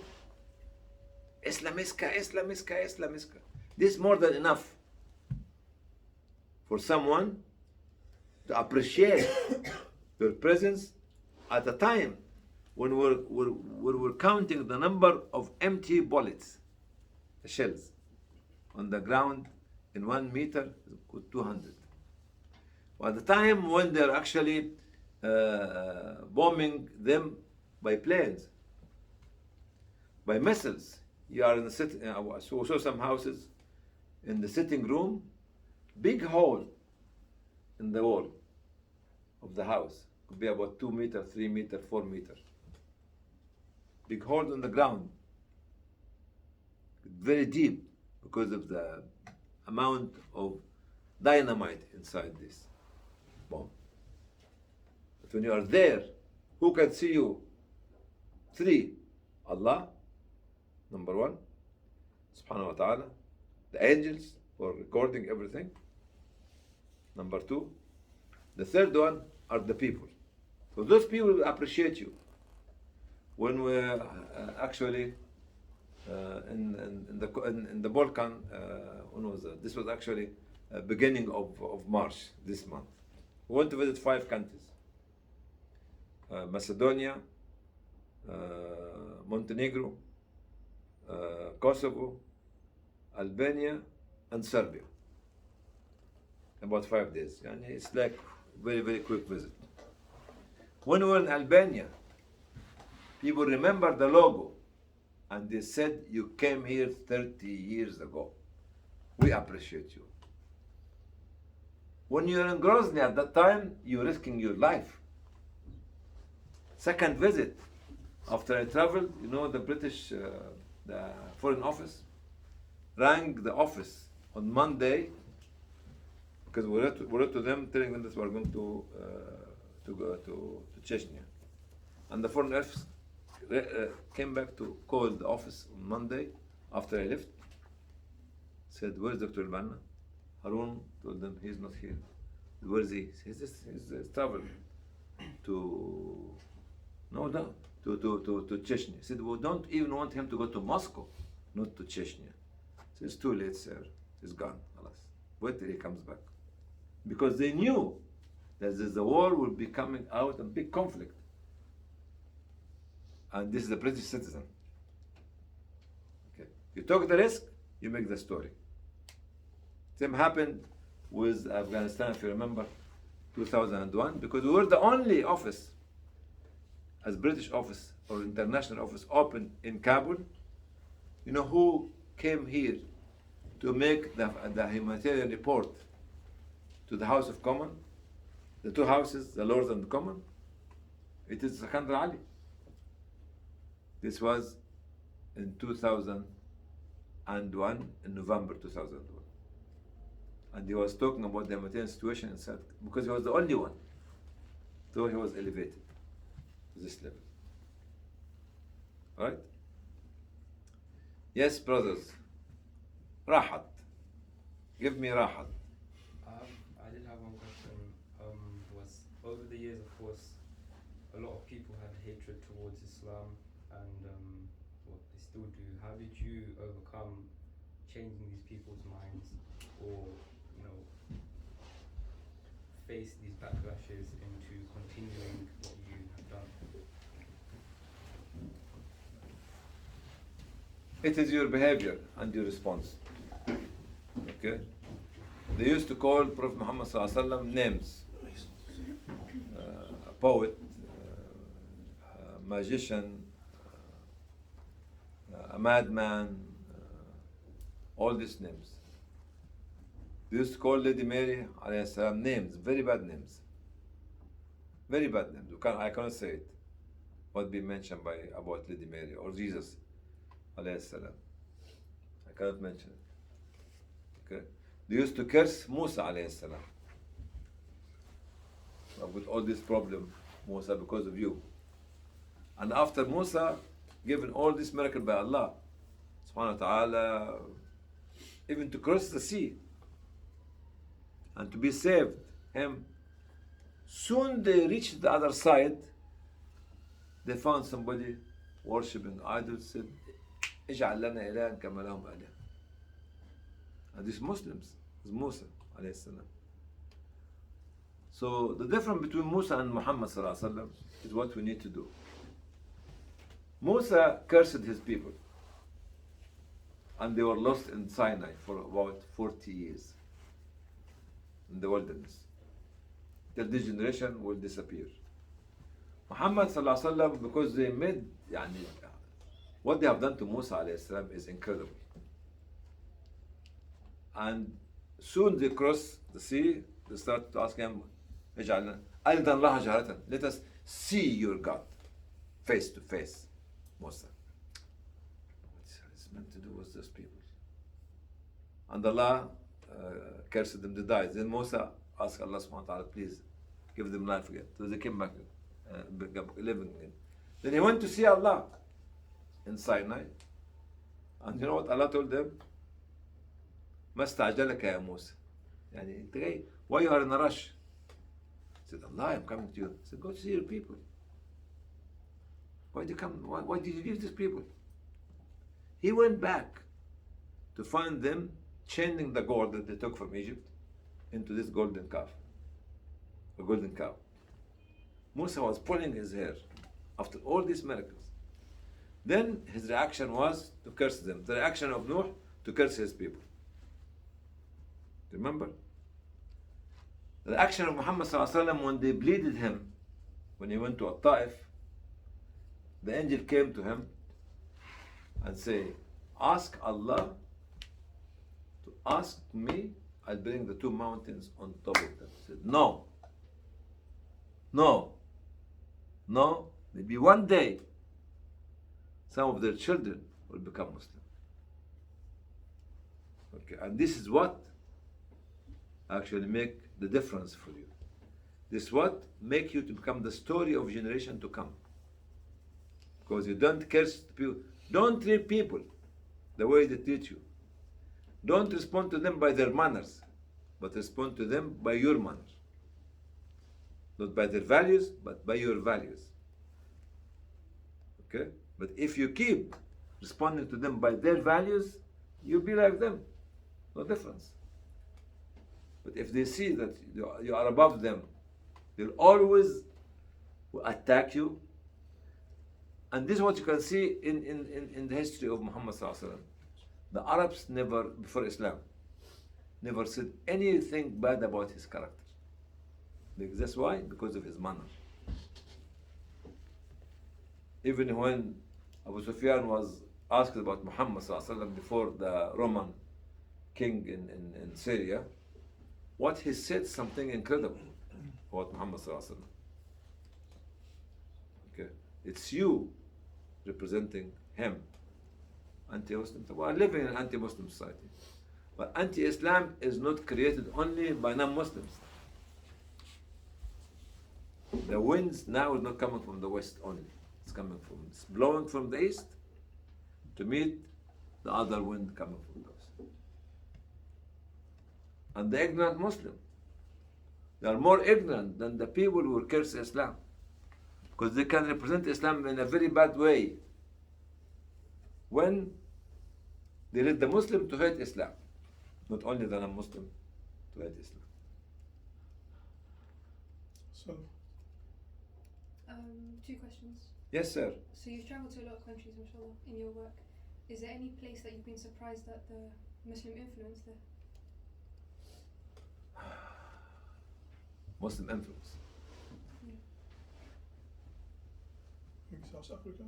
Islamiska, Islamiska, Islamiska. This is more than enough for someone to appreciate your presence at a time when we're counting the number of empty bullets, the shells, on the ground in 1 meter, 200. At the time when they're actually bombing them by planes, by missiles. You are in the sitting, so saw some houses in the sitting room, big hole in the wall of the house. Could be about 2 meters, 3 meters, 4 meters. Big hole in the ground. Very deep because of the amount of dynamite inside this bomb. But when you are there, who can see you? 3. Allah, number 1. Subhanahu wa ta'ala. The angels for recording everything. Number 2. The third one are the people. So those people will appreciate you. When we actually in the Balkan, when was that? This was actually beginning of March this month. We went to visit 5 countries: Macedonia, Montenegro, Kosovo, Albania, and Serbia. About 5 days. And it's like very, very quick visit. When we were in Albania, people remember the logo and they said, you came here 30 years ago. We appreciate you. When you're in Grozny at that time, you're risking your life. Second visit, after I traveled, you know, the British, the Foreign Office rang the office on Monday because we wrote to them telling them that we're going to go to Chechnya. And the Foreign Office came back to call the office on Monday after I left. Said, where's Dr. El-Banna? Harun told them he's not here. Where is he? He's traveling to Chechnya. He said, we don't even want him to go to Moscow, not to Chechnya. So it's too late, sir. He's gone. Alas. Wait till he comes back. Because they knew that the war will be coming out, a big conflict. And this is a British citizen. Okay. You took the risk, you make the story. Same happened with Afghanistan, if you remember, 2001, because we were the only office, as British office or international office, open in Kabul. You know who came here to make the humanitarian report to the House of Commons? The two houses, the Lords and the Commons? It is Sakandar Ali. This was in 2001, in November 2001. And he was talking about the humanitarian situation inside, because he was the only one. So he was elevated to this level. Alright? Yes, brothers. Rahat. Give me Rahat. I did have one question. Was over the years, of course, a lot of people had hatred towards Islam, and what they still do. How did you overcome changing these people's minds, or face these backlashes into continuing what you have done? It is your behavior and your response. Okay? They used to call Prophet Muhammad ﷺ names. A poet, a magician, a madman, all these names. They used to call Lady Mary alayhi salam names, very bad names. Very bad names. I cannot say it. What be mentioned about Lady Mary or Jesus alayhi salam. I cannot mention it. Okay. They used to curse Musa alayhi salam. With all this problem, Musa, because of you. And after Musa, given all this miracle by Allah, subhanahu wa ta'ala, even to cross the sea and to be saved, him, soon they reached the other side, they found somebody worshipping idols, said, اجعل لنا إلها كما لهم آلهة. And these Muslims, is Musa alayhi salam. So the difference between Musa and Muhammad sallallahu alaihi wasallam is what we need to do. Musa cursed his people, and they were lost in Sinai for about 40 years in the wilderness, till this generation will disappear. Muhammad sallallahu alaihi wasallam, because they made, what they have done to Musa alayhi salam is incredible. And soon they cross the sea, they start to ask him, let us see your God face to face, Musa. What is meant to do with those people? And Allah cursed them to die. Then Musa asked Allah subhanahu wa ta'ala, please give them life again. So they came back living again. Then he went to see Allah in Sinai. And you know what Allah told them? ما استعجلك يا موسى. انت جاي, why you are in a rush? He said, Allah, I'm coming to you. He said, go to see your people. Why did you come? Why did you leave these people? He went back to find them changing the gold that they took from Egypt into this golden calf, a golden cow. Musa was pulling his hair after all these miracles. Then his reaction was to curse them. The reaction of Nuh to curse his people. Remember? The action of Muhammad sallallahu alaihi wasallam when they bleeded him, when he went to Ta'if, the angel came to him and said, ask Allah to ask me, I'll bring the two mountains on top of them. He said, no, maybe one day some of their children will become Muslim. Okay, and this is what actually make the difference for you. This is what make you to become the story of generation to come. Because you don't curse people. Don't treat people the way they treat you. Don't respond to them by their manners, but respond to them by your manners. Not by their values, but by your values. Okay? But if you keep responding to them by their values, you'll be like them. No difference. But if they see that you are above them, they'll always attack you. And this is what you can see in the history of Muhammad sallallahu alaihi wasallam. The Arabs never, before Islam, never said anything bad about his character. That's why? Because of his manner. Even when Abu Sufyan was asked about Muhammad ﷺ before the Roman king in Syria, what he said something incredible about Muhammad ﷺ. Okay, it's you representing him, anti-Muslim. We are living in an anti-Muslim society, but anti-Islam is not created only by non-Muslims. The winds now is not coming from the west only. It's blowing from the east to meet the other wind coming from the west. And the ignorant Muslim, they are more ignorant than the people who curse Islam, because they can represent Islam in a very bad way when they lead the Muslim to hate Islam, not only the non-Muslim to hate Islam. So, Two questions. Yes, sir. So you've travelled to a lot of countries, mashallah, in your work. Is there any place that you've been surprised at the Muslim influence there? Muslim influence. maybe South Africa.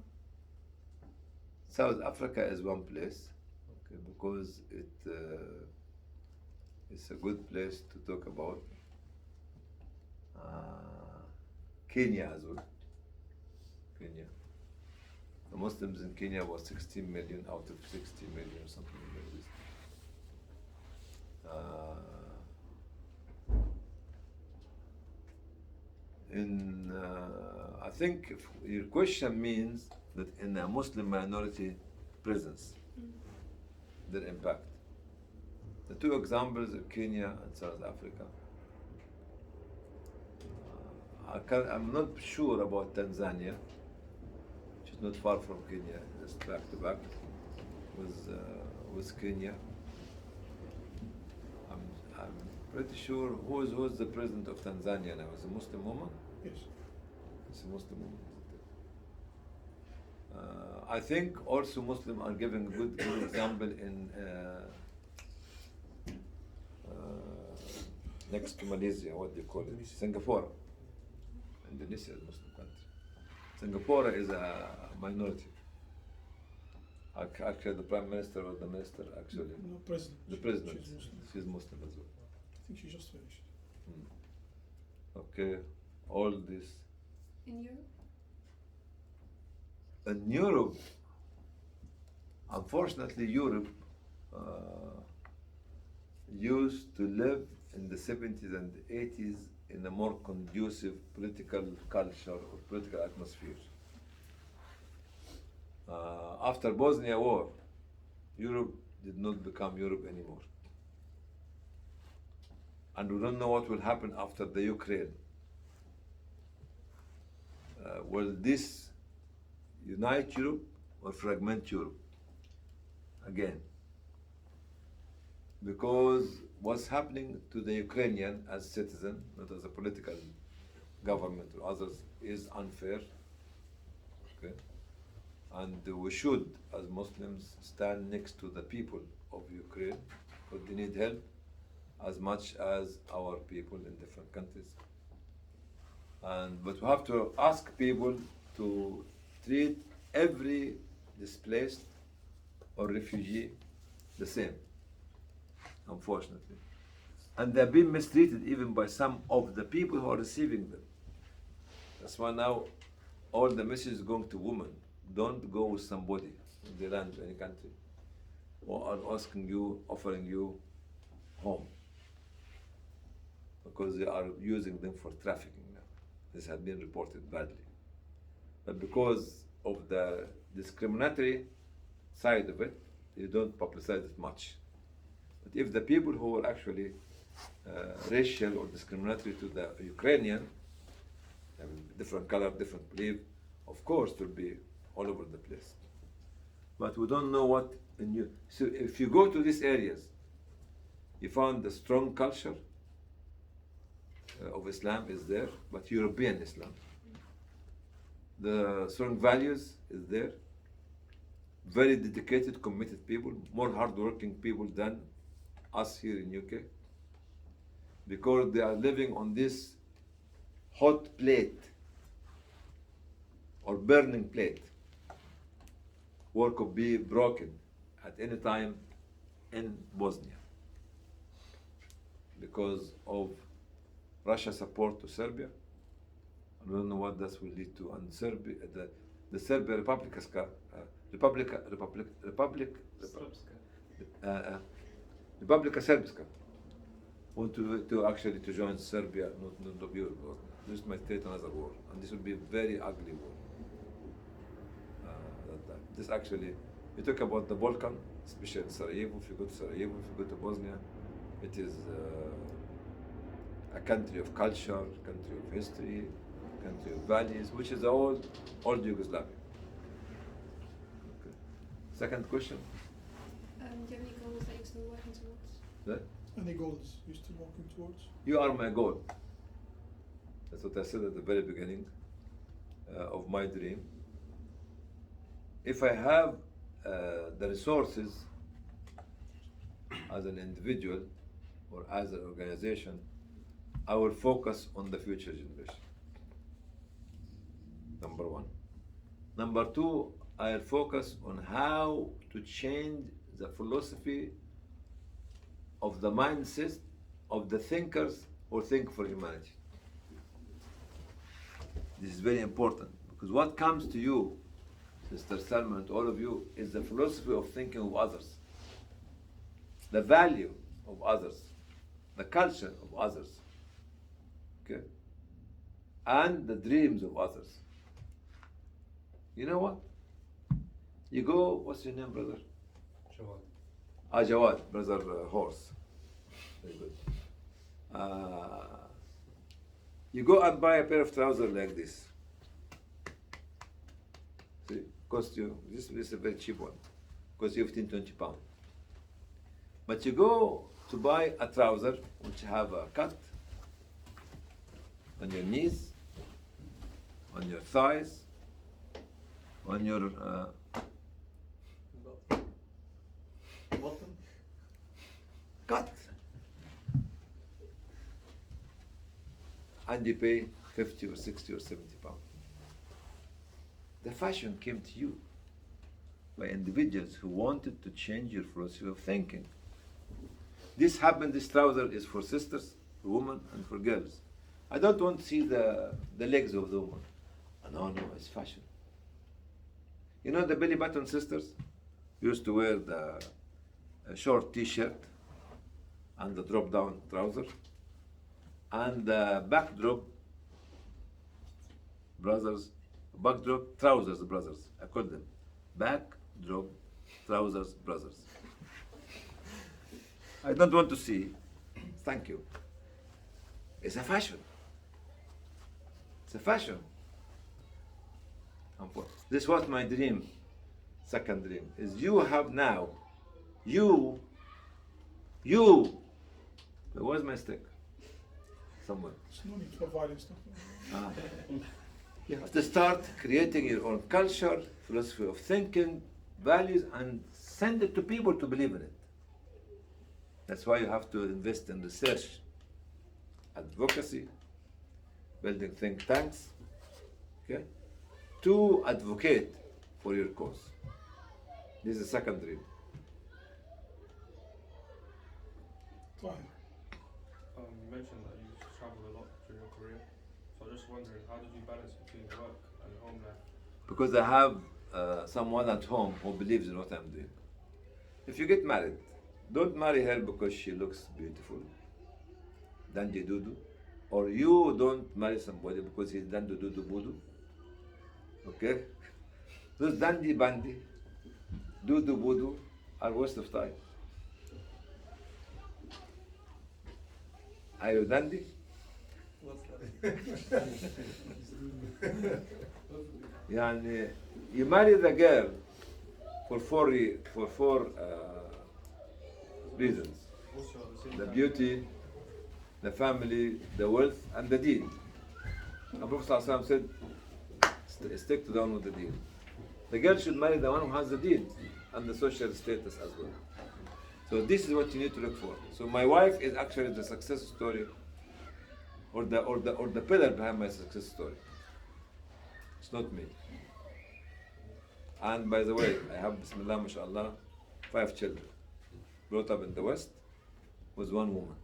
South Africa is one place, okay, because it's a good place to talk about. Kenya as well. Kenya. The Muslims in Kenya was 16 million out of 60 million, something like this. I think if your question means that in a Muslim minority presence, their impact. The two examples of Kenya and South Africa. I'm not sure about Tanzania, which is not far from Kenya, just back to back with Kenya. I'm pretty sure who's the president of Tanzania now? Is a Muslim woman? Yes. It's a Muslim woman. I think also Muslims are giving a good example in next to Malaysia, what do you call it? Singapore. Indonesia is a Muslim country. Singapore is a minority. Actually, the Prime Minister or the Minister, actually, No, president. the President, She's Muslim. she's Muslim as well. I think she just finished. Okay, all this. In Europe? In Europe, unfortunately, Europe used to live in the 70s and 80s in a more conducive political culture or political atmosphere. After Bosnia War, Europe did not become Europe anymore. And we don't know what will happen after the Ukraine. Will this unite Europe or fragment Europe again? Because what's happening to the Ukrainian as citizen, not as a political government or others, is unfair. Okay? And we should, as Muslims, stand next to the people of Ukraine, because they need help as much as our people in different countries. But we have to ask people to treat every displaced or refugee the same, unfortunately. And they're being mistreated even by some of the people who are receiving them. That's why now all the message is going to women. Don't go with somebody in the land of any country who are offering you home, because they are using them for trafficking now. This has been reported badly. But because of the discriminatory side of it, they don't publicize it much. But if the people who are actually racial or discriminatory to the Ukrainian, I mean, different color, different belief, of course, it will be all over the place. But we don't know what. So if you go to these areas, you find the strong culture of Islam is there, but European Islam. The strong values is there. Very dedicated, committed people, more hardworking people than us here in UK, because they are living on this hot plate or burning plate war could be broken at any time in Bosnia because of Russia's support to Serbia. I don't know what this will lead to. And Serbia, the Serbia Republika Srpska want to actually to join Serbia, not to be war. This might create another war, and this will be a very ugly war. This actually, you talk about the Balkan, especially Sarajevo. If you go to Sarajevo, if you go to Bosnia, it is a country of culture, country of history, country of values, which is old Yugoslavia. Okay. Second question. Do you have any goals that you're still working towards? That? Any goals you're still working towards? You are my goal. That's what I said at the very beginning of my dream. If I have the resources as an individual or as an organization, I will focus on the future generation. Number one. Number two, I'll focus on how to change the philosophy of the mindset of the thinkers who think for humanity. This is very important because what comes to you, Sister Salma and all of you, is the philosophy of thinking of others, the value of others, the culture of others, okay, and the dreams of others. You know what? You go, what's your name, brother? Jawad. Jawad, brother Horse. Very good. You go and buy a pair of trousers like this. See, cost you, this is a very cheap one, cost you 15-20 pounds. But you go to buy a trouser which have a cut on your knees, on your thighs, on your Bottom. cut, and you pay 50 or 60 or 70 pounds. The fashion came to you by individuals who wanted to change your philosophy of thinking. This happened, this trouser is for sisters, for women, and for girls. I don't want to see the legs of the woman. No, it's fashion. You know the belly button sisters used to wear the short t-shirt and the drop down trouser, and the backdrop trousers brothers. I call them backdrop trousers brothers. I don't want to see. Thank you. It's a fashion. It's a fashion. This was my dream. Second dream is you have now. Where's my stick? Somewhere. There's no need for violence. You have to start creating your own culture, philosophy of thinking, values, and send it to people to believe in it. That's why you have to invest in research, advocacy, building think tanks, okay, to advocate for your cause. This is the second dream. Fine. You mentioned that you traveled a lot during your career. So I'm just wondering, how did you balance between work and home life? Because I have someone at home who believes in what I'm doing. If you get married, don't marry her because she looks beautiful, dandy dudu, or you don't marry somebody because he's dandy dudu budu. Okay? Those dandy bandy, dudu budu are waste of time. Are you dandy? What's that? Yani, you marry the girl for four reasons: Also, at the same the time, beauty, the family, the wealth, and the deen. And Prophet ﷺ said, stick to the one with the deen. The girl should marry the one who has the deen and the social status as well. So this is what you need to look for. So my wife is actually the success story, or the pillar behind my success story. It's not me. And by the way, I have, Bismillah, mashallah, 5 children. Brought up in the West with 1 woman.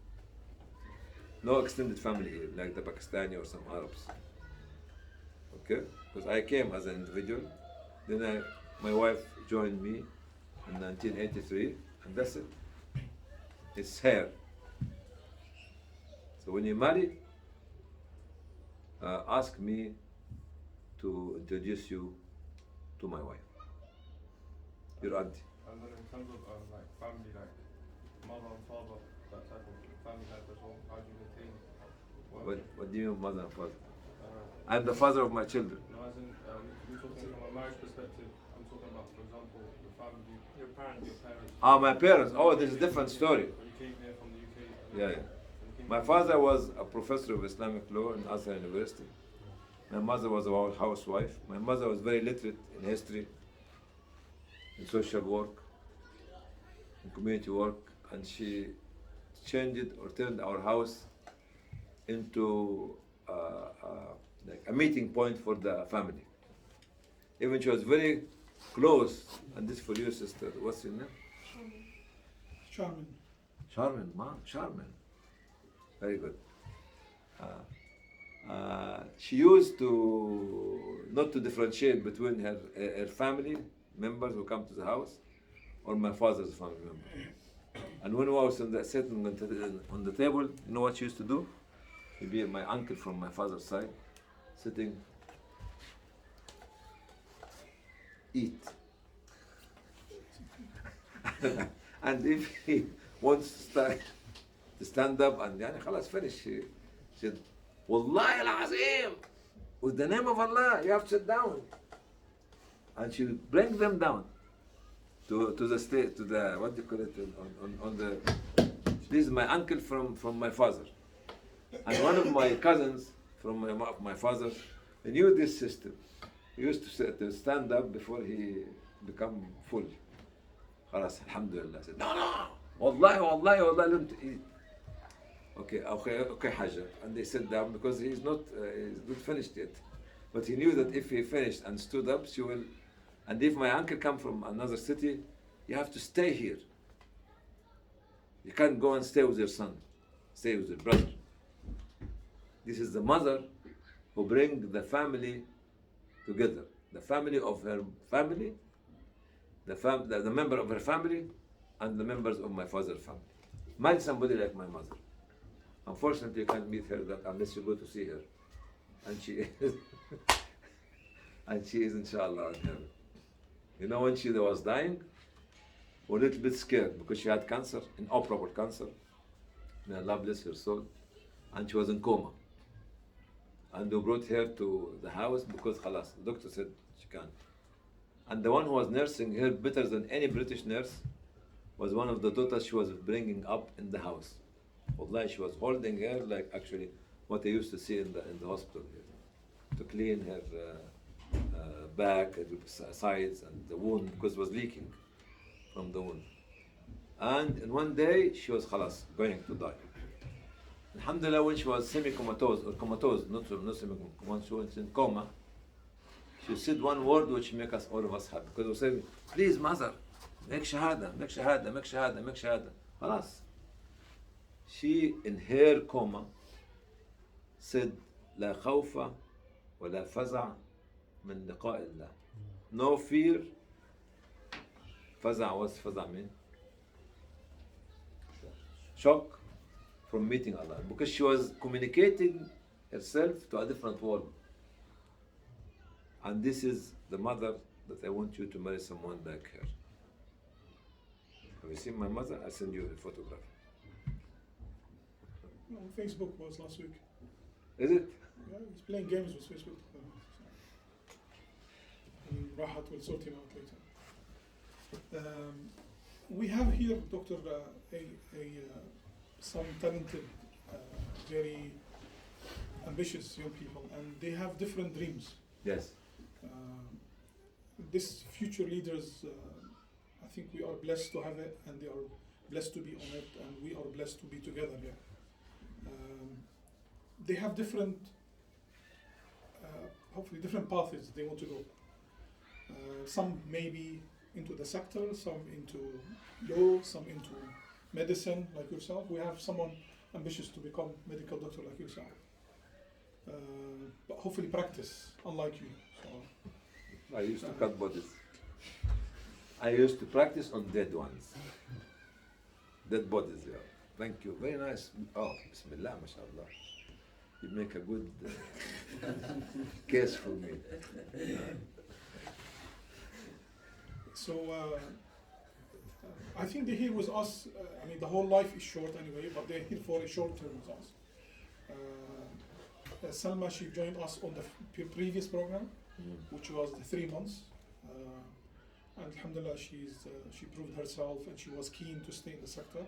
No extended family here, like the Pakistani or some Arabs. Okay? Because I came as an individual, then my wife joined me in 1983, and that's it. It's her. So when you marry, ask me to introduce you to my wife, your auntie. And then in terms of like family, like mother and father, that type of family life as well, how do you maintain What do you mean mother and father? Uh, I'm the father of my children. no, as in, you're talking from a marriage perspective. I'm talking about, for example, the family, Your parents. your parents. Ah, my parents. Oh, there's a different story. When you came here from the UK. Yeah, yeah. when you came My here- father was a professor of Islamic law in Azhar University. My mother was a housewife. My mother was very literate in history, in social work, in community work, and she changed or turned our house into like a meeting point for the family. Even she was very close, and this for you, sister. What's your name? Charming. Charmin, ma, Charmin. Very good. She used to not to differentiate between her family members who come to the house or my father's family member. And when I was sitting on the table, you know what she used to do? Maybe my uncle from my father's side, sitting, eat. And if he wants to stand up and يعني خلاص finish, she said, Wallahi al-Azim, with the name of Allah, you have to sit down. And she would bring them down to the state, to the, what do you call it, on the, this is my uncle from my father. And one of my cousins from my father, he knew this system. He used to stand up before he become full. خلاص alhamdulillah. I said, no, wallahi, don't eat. Okay, Hajar. And they sat down because he's not finished yet. But he knew that if he finished and stood up, she will. And if my uncle come from another city, you have to stay here. You can't go and stay with your son. Stay with your brother. This is the mother who bring the family together. The family of her family, the member of her family, and the members of my father's family. Imagine somebody like my mother. Unfortunately, you can't meet her unless you go to see her. And she is, and she is inshallah in heaven. You know, when she was dying, we were a little bit scared because she had cancer, inoperable cancer. May Allah bless her soul. And she was in coma. And we brought her to the house because khalas, the doctor said she can't. And the one who was nursing her better than any British nurse was one of the daughters she was bringing up in the house. Wallahi, she was holding her like actually what I used to see in the hospital here, to clean her back, sides, and the wound because it was leaking from the wound. And in one day she was khalas, going to die. Alhamdulillah, when she was semi-comatose, or comatose, not semi-comatose, when she was in coma, she said one word which make us all of us happy. Because we said, please mother, make shahada, make shahada, make shahada, make shahada. Khalas. She, in her coma, said, لا خوف ولا فزع من لقاء الله. No fear. فزع, what's فزع mean? Shock from meeting Allah. Because she was communicating herself to a different world. And this is the mother that I want you to marry someone like her. Have you seen my mother? I'll send you a photograph. No, Facebook was last week. Is it? Yeah, he's playing games with Facebook. And Rahat will sort him out later. We have here, Doctor, some talented, very ambitious young people, and they have different dreams. Yes. This future leaders, I think we are blessed to have it, and they are blessed to be on it, and we are blessed to be together here. They have different, hopefully different paths they want to go. Some may be into the sector, some into law, some into medicine, like yourself. We have someone ambitious to become medical doctor like yourself. But hopefully practice, unlike you. So, I used to cut bodies. I used to practice on dead ones. Dead bodies, yeah. Thank you. Very nice. Oh, Bismillah, mashallah. You make a good case for me. so I think they're here with us. I mean, the whole life is short anyway, but they're here for a short term with us. Salma, she joined us on the previous program, which was the 3 months. And alhamdulillah, she proved herself and she was keen to stay in the sector.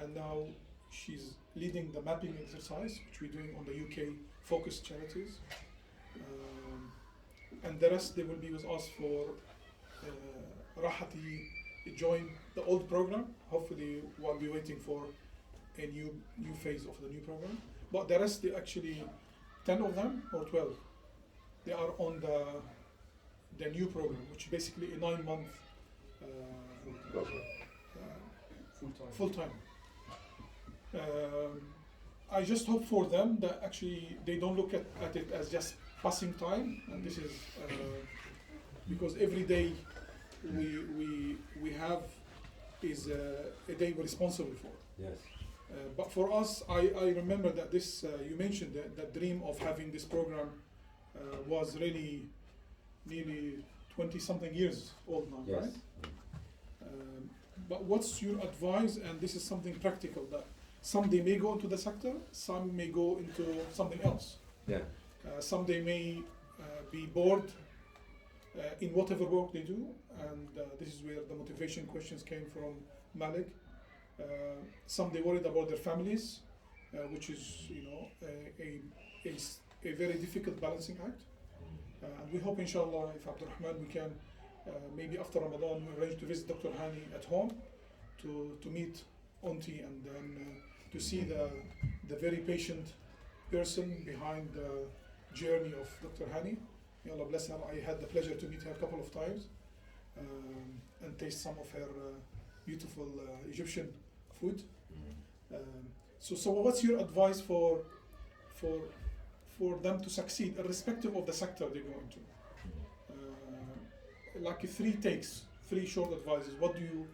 And now she's leading the mapping exercise, which we're doing on the UK focused charities. And the rest, they will be with us for Rahati join the old program. Hopefully, we'll be waiting for a new phase of the new program. But the rest, they actually 10 of them or 12, they are on the new program, which is basically a 9-month full time. I just hope for them that actually they don't look at it as just passing time, and this is because every day we have is a day we're responsible for. Yes. But for us, I remember that this you mentioned that dream of having this program was really nearly 20-something years old now, Yes. right? But what's your advice? And this is something practical that some they may go into the sector, some may go into something else. Yeah. Some they may be bored in whatever work they do, and this is where the motivation questions came from Malik. Some they worried about their families, which is a very difficult balancing act. And we hope, inshallah, if Abdurrahman, we can maybe after Ramadan we arrange to visit Dr. Hany at home to meet Auntie and then to see the very patient person behind the journey of Dr. Hany. May Allah bless her. I had the pleasure to meet her a couple of times and taste some of her beautiful Egyptian food. So what's your advice for them to succeed, irrespective of the sector they go into? Like 3 short advices. What do you?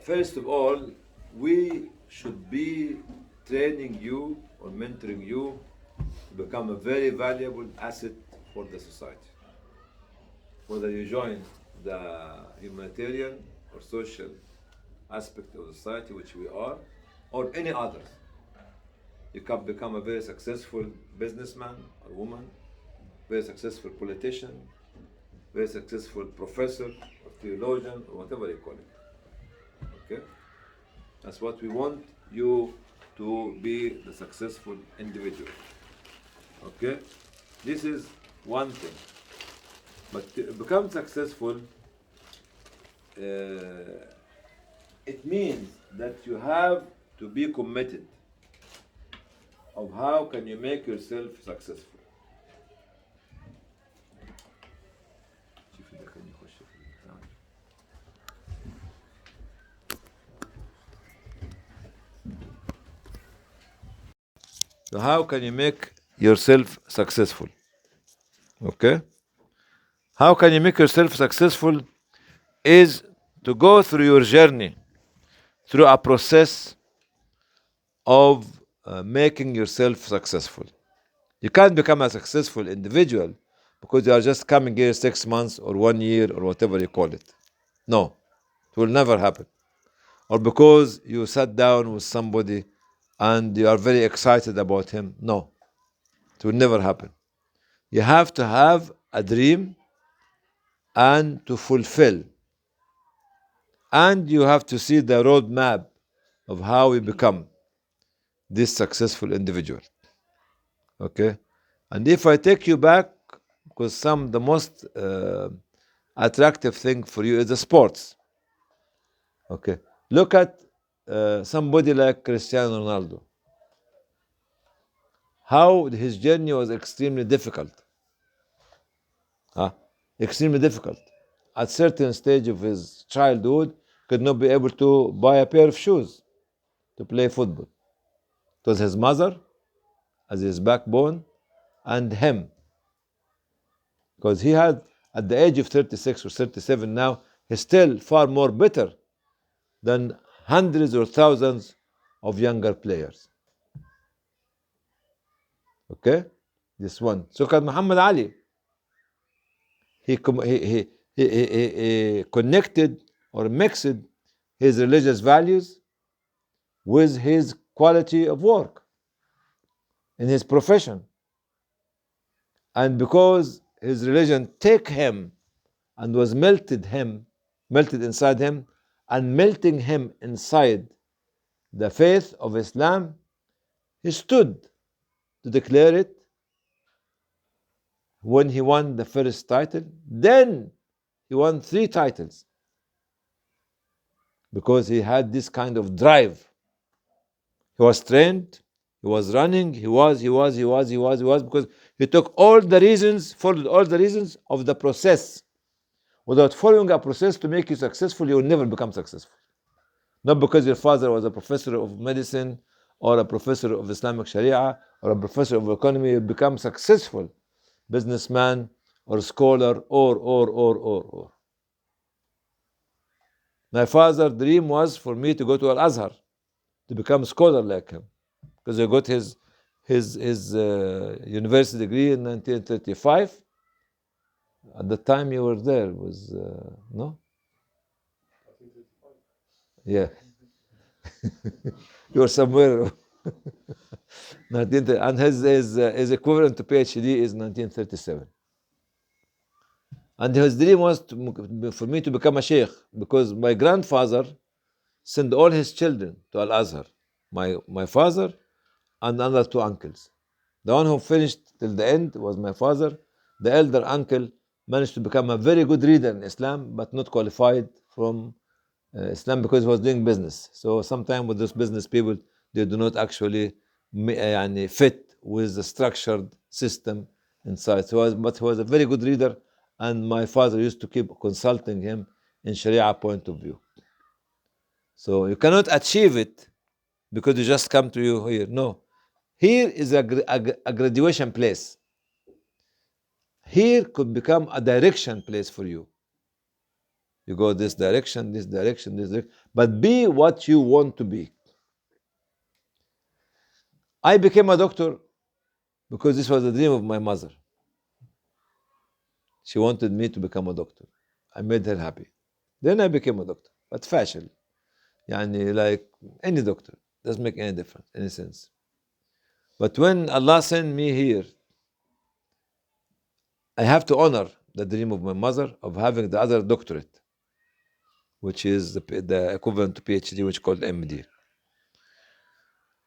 First of all, we should be training you or mentoring you to become a very valuable asset for the society. Whether you join the humanitarian or social aspect of society, which we are, or any others, you can become a very successful businessman or woman, very successful politician, very successful professor or theologian or whatever you call it. Okay? That's what we want you to be, the successful individual. Okay? This is one thing. But to become successful, it means that you have to be committed of how can you make yourself successful. So how can you make yourself successful? Okay? How can you make yourself successful is to go through your journey, through a process of making yourself successful. You can't become a successful individual because you are just coming here 6 months or 1 year or whatever you call it. No, it will never happen. Or because you sat down with somebody and you are very excited about him. No, it will never happen. You have to have a dream and to fulfill. And you have to see the roadmap of how we become this successful individual. Okay? And if I take you back, because the most attractive thing for you is the sports. Okay? Look at somebody like Cristiano Ronaldo, how his journey was extremely difficult. Extremely difficult. At certain stage of his childhood, could not be able to buy a pair of shoes to play football. It was his mother as his backbone and him. Because he had, at the age of 36 or 37 now, he's still far more better than hundreds or thousands of younger players. Okay? This one. So can Muhammad Ali. He connected or mixed his religious values with his quality of work in his profession. And because his religion took him and was melted inside him, and melting him inside the faith of Islam, he stood to declare it when he won the first title. Then he won 3 titles because he had this kind of drive. He was trained, he was running, he was because he took all the reasons, followed all the reasons of the process. Without following a process to make you successful, you will never become successful. Not because your father was a professor of medicine or a professor of Islamic Sharia or a professor of economy, you become successful businessman or scholar or. My father's dream was for me to go to Al-Azhar, to become a scholar like him, because I got his university degree in 1935. At the time you were there, was no? Yeah. You were somewhere. And his equivalent to PhD is 1937. And his dream was for me to become a sheikh, because my grandfather sent all his children to Al-Azhar. My father and another 2 uncles. The one who finished till the end was my father. The elder uncle managed to become a very good reader in Islam, but not qualified from Islam because he was doing business. So sometimes with those business people, they do not actually fit with the structured system inside. But he was a very good reader, and my father used to keep consulting him in Sharia point of view. So you cannot achieve it because you just come to you here. No. Here is a graduation place. Here could become a direction place for you. You go this direction, this direction, this direction. But be what you want to be. I became a doctor because this was the dream of my mother. She wanted me to become a doctor. I made her happy. Then I became a doctor. But fashil. Like any doctor. Doesn't make any difference, any sense. But when Allah sent me here, I have to honor the dream of my mother of having the other doctorate, which is the equivalent to PhD, which is called MD.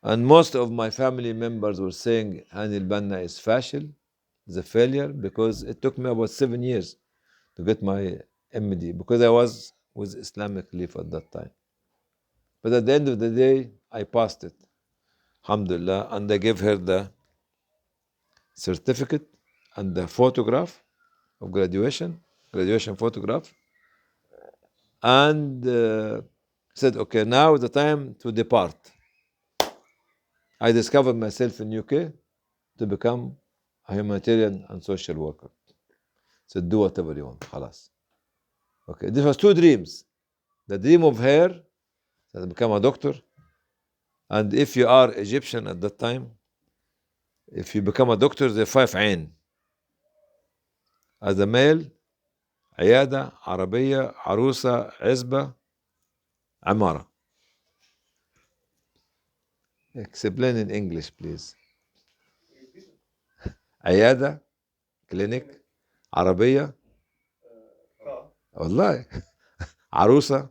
And most of my family members were saying Hany El-Banna is fashil, is a failure, because it took me about 7 years to get my MD, because I was with Islamic Relief at that time. But at the end of the day, I passed it, alhamdulillah, and I gave her the certificate and the photograph of graduation photograph, and said, okay, now is the time to depart. I discovered myself in UK to become a humanitarian and social worker. Said, do whatever you want, khalas. Okay, this was 2 dreams. The dream of her, to become a doctor, and if you are Egyptian at that time, if you become a doctor, there are 5 عين. As a male, عيادة, عربية, عروسة, عزبة, عمارة. Explain in English, please. عيادة, clinic, عربية, والله, عروسة,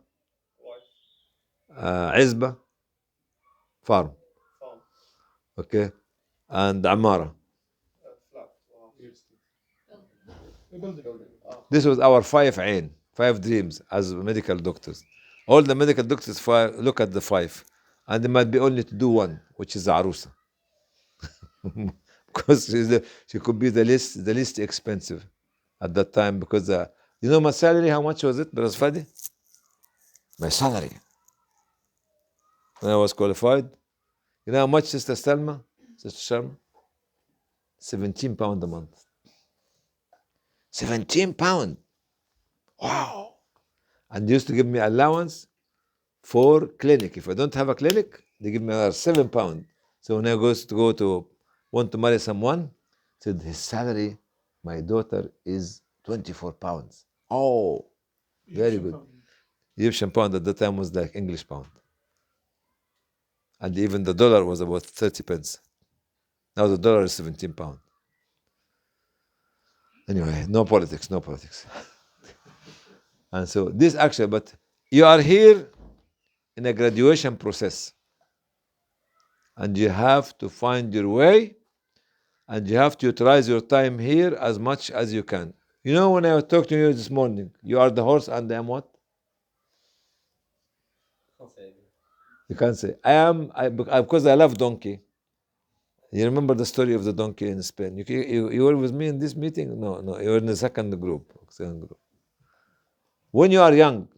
عزبة, farm. Okay, and عمارة. This was our 5 عين, 5 dreams as medical doctors. All the medical doctors look at the 5, and they might be only to do one, which is the arusa. Because she could be the least expensive at that time, because you know my salary, how much was it, Brother Fadi? My salary when I was qualified, you know how much, Sister Selma? Sister Sharma? £17 a month. £17. Wow. And they used to give me allowance for clinic. If I don't have a clinic, they give me another £7. So when I want to marry someone, said his salary, my daughter, is £24. Oh, very Egyptian good. pound. Egyptian pound at that time was like English pound. And even the dollar was about 30 pence. Now the dollar is £17. Anyway, no politics. And so this actually, but you are here in a graduation process. And you have to find your way, and you have to utilize your time here as much as you can. You know, when I was talking to you this morning, you are the horse and I am what? Can't say anything. You can't say. Because I love donkey. You remember the story of the donkey in Spain? You were with me in this meeting? No, you were in the second group. When you are young,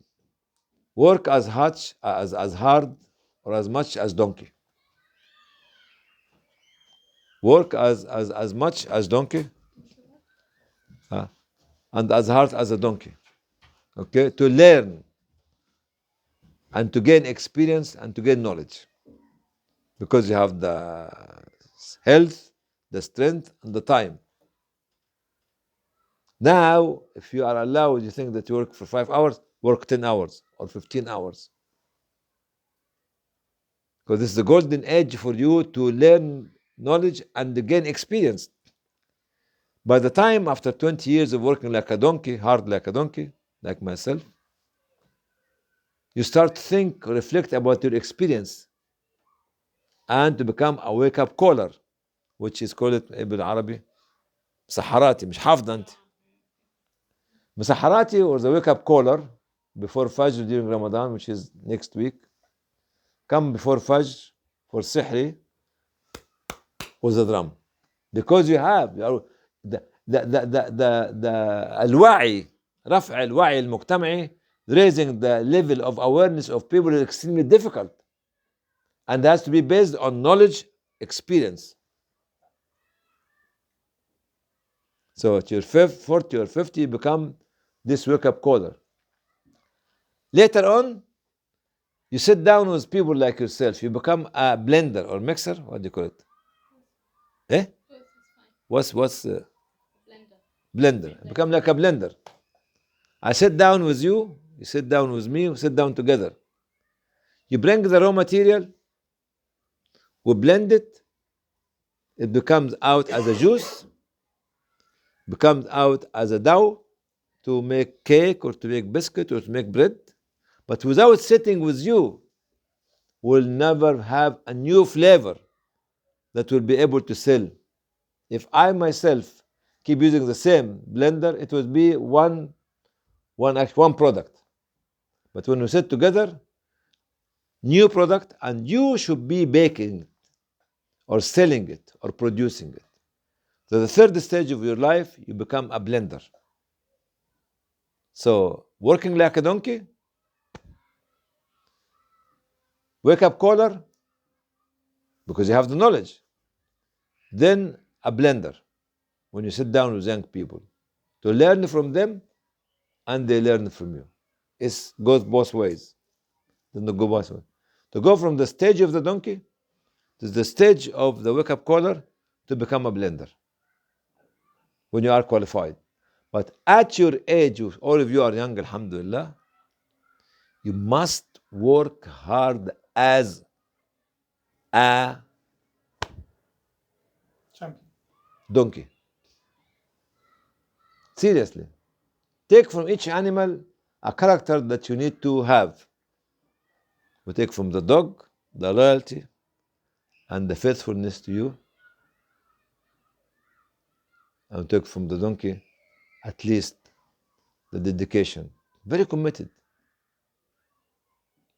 work as hard or as much as donkey. Work as much as donkey, and as hard as a donkey. Okay? To learn and to gain experience and to gain knowledge. Because you have the health, the strength, and the time. Now, if you are allowed, you think that you work for 5 hours, work 10 hours or 15 hours. Because this is the golden age for you to learn knowledge and to gain experience. By the time, after 20 years of working like a donkey, hard like a donkey, like myself, you start to think, reflect about your experience, and to become a wake-up caller, which is called بالعربي مسحراتي, مش حافظة أنت. مسحراتي or the wake-up caller before Fajr during Ramadan, which is next week. Come before Fajr for Sihri with the drum. Because you have the الوعي, رفع الوعي المجتمعي, raising the level of awareness of people is extremely difficult. And has to be based on knowledge, experience. So at your 40 or 50, you become this wake-up caller. Later on, you sit down with people like yourself. You become a blender or mixer. What do you call it? Eh? What's blender? Become like a blender. I sit down with you. You sit down with me. We sit down together. You bring the raw material. We blend it. It becomes out as a juice. Becomes out as a dough to make cake or to make biscuit or to make bread. But without sitting with you, we'll never have a new flavor that will be able to sell. If I myself keep using the same blender, it will be one product. But when we sit together, new product, and you should be baking it or selling it or producing it. So the third stage of your life, you become a blender. So working like a donkey, wake up caller, because you have the knowledge. Then a blender, when you sit down with young people, to learn from them and they learn from you. It goes both ways. Doesn't go both ways. To go from the stage of the donkey to the stage of the wake-up caller to become a blender when you are qualified. But at your age, all of you are young, alhamdulillah, you must work hard as a Champion. donkey. Seriously. Take from each animal a character that you need to have. We take from the dog the loyalty and the faithfulness to you. And we take from the donkey at least the dedication. Very committed.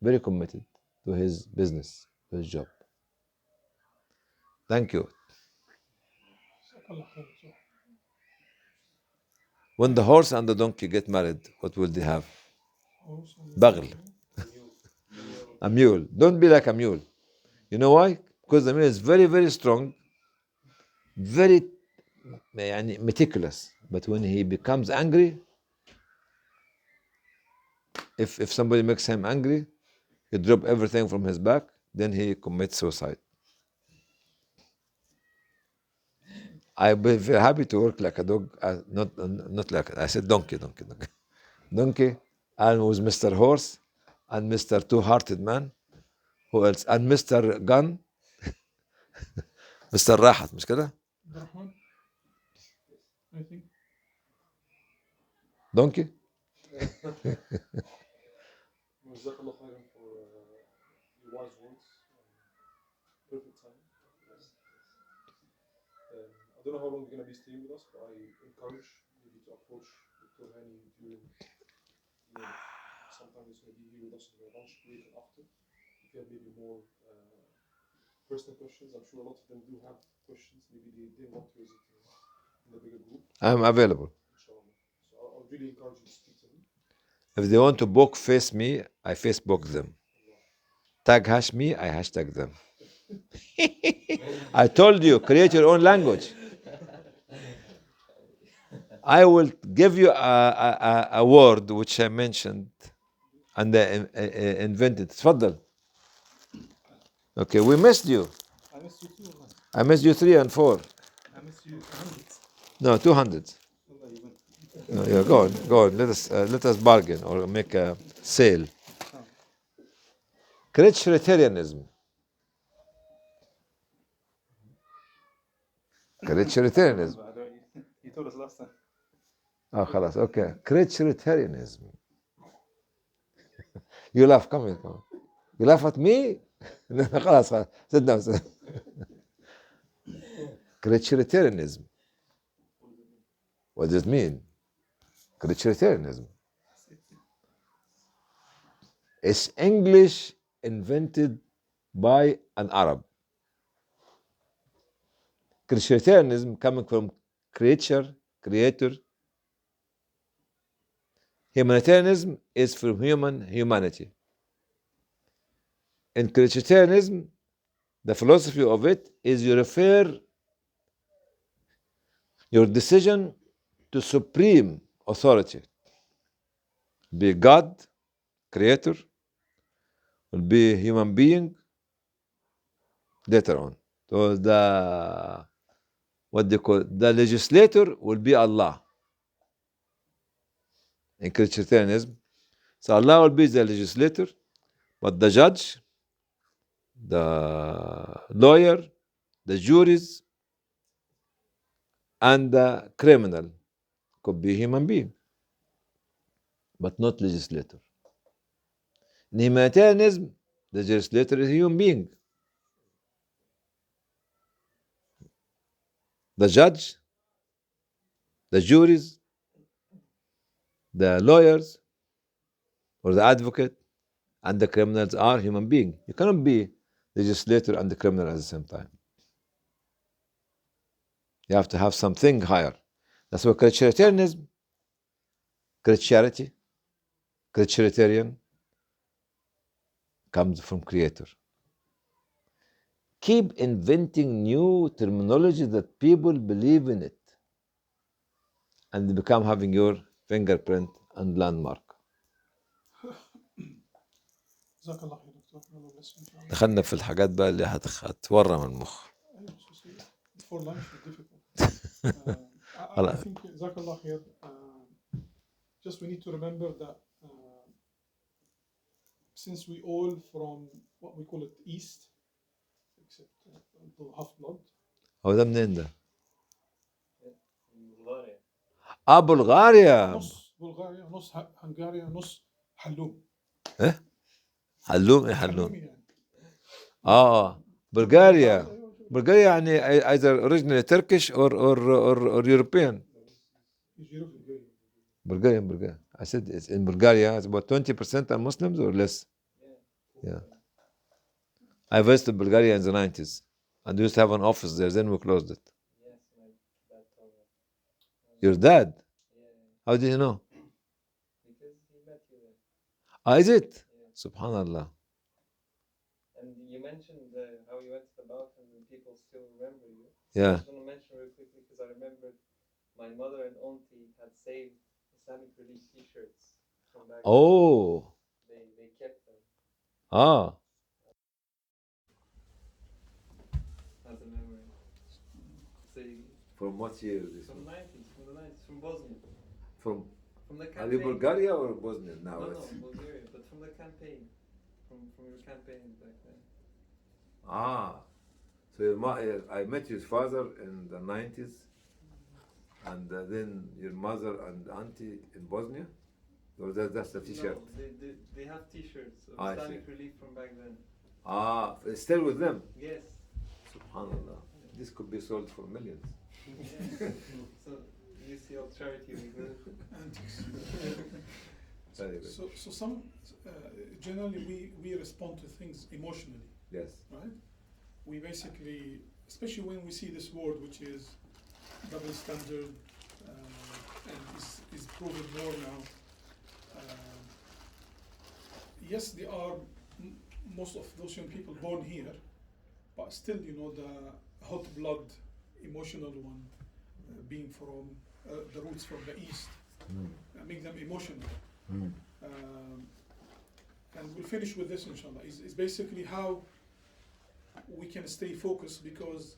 very committed to his business, to his job. Thank you. جزاك الله خير دكتور. When the horse and the donkey get married, what will they have? Horse and- Bagl. A mule. Don't be like a mule. You know why? Because the mule is very, very strong, very يعني meticulous. But when he becomes angry, if somebody makes him angry, he drop everything from his back, then he commits suicide. I'd be very happy to work like a dog, not like I said donkey, donkey, and with Mr. Horse and Mr. Two-Hearted Man. Who else? And Mr. Gun, Mr. راحت مش كده؟ عبد الرحمن I think donkey. Jazakallah khairan for your wise words. Perfect time. I don't know how long you're going to be staying with us, but I encourage you to approach Dr. Hany during, sometime he's going to be here with us in the lunch break and after. If you have maybe more personal questions, I'm sure a lot of them do have questions. Maybe they didn't want to raise it in the bigger group. I'm available. Inshallah. So I'll really encourage you to speak to me. If they want to book face me, I Facebook them. Tag hash me, I hashtag them. I told you, create your own language. I will give you a word which I mentioned and invented. تفضل. Okay, we missed you. I missed you too. I missed you 3 and 4. I missed you 100. No, 200. No, yeah, go on. Let us bargain or make a sale. Charitarianism. Charitarianism. You told us last time. Oh, خلاص. Okay. Charitarianism. You laugh. Come here. You laugh at me? خلاص. Sit down. Charitarianism. What does it mean? Charitarianism. It's English invented by an Arab. Charitarianism coming from creator. Humanitarianism is for humanity. In Charitarianism, the philosophy of it is you refer your decision to supreme authority. Be God, creator, will be a human being later on. So the legislator will be Allah in Christianism. So Allah will be the legislator, but the judge, the lawyer, the juries, and the criminal could be human being, but not legislator. In humanitarianism, the legislator is a human being. The judge, the juries, the lawyers, or the advocate, and the criminals are human beings. You cannot be legislator and the criminal at the same time. You have to have something higher. That's why Charitarianism, Charitarian, comes from creator. Keep inventing new terminology that people believe in it, and they become having your fingerprint and landmark. جزاك الله خير دكتور. الله bless you إن شاء الله. دخلنا في الحاجات بقى اللي هتورم المخ. For lunch is difficult. I think جزاك الله خير. Just we need to remember that since we all from what we call it East, except half blood. هو ده منين ده؟ بلغاريا. نص بلغاريا، نص هنغاريا، نص حلوم. ايه؟ حلوم ايه حلوم؟ يعني. بلغاريا يعني either originally Turkish or European. Bulgarian. I said it's in Bulgaria. It's about 20% are Muslims or less. Yeah. I visited Bulgaria in the 90s and we used to have an office there, then we closed it. Yes, my dad told me. Your dad? Yeah, How did you know? because he met you there. Ah, is it? Yeah. Subhanallah. And you mentioned how you went to the mountains and people still remember you. So I Yeah. just want to mention real quickly because I remembered my mother and auntie had saved Islamic Relief T-shirts from back then. Oh. They kept them Ah. as a memory. So From what year is this? from the 90s, from Bosnia. From From the are you campaign. Bulgaria or Bosnia now? No, Bulgaria, but from the campaign. From your campaign back then. Ah. So I met your father in the 90s and then your mother and auntie in Bosnia? Or that's the t-shirt? No, they have T-shirts of I Islamic see. Relief from back then. Ah, it's still with them? Yes. Subhanallah. This could be sold for millions. Yeah. So UCL charity we do. Antics. Very good. So some generally we respond to things emotionally, Yes. right? We basically, especially when we see this word which is double standard and is proven more now. Yes, they are most of those young people born here, but still, you know, the hot blood, emotional one, being from the roots from the east, make them emotional. And we'll finish with this, inshallah. Is basically how we can stay focused, because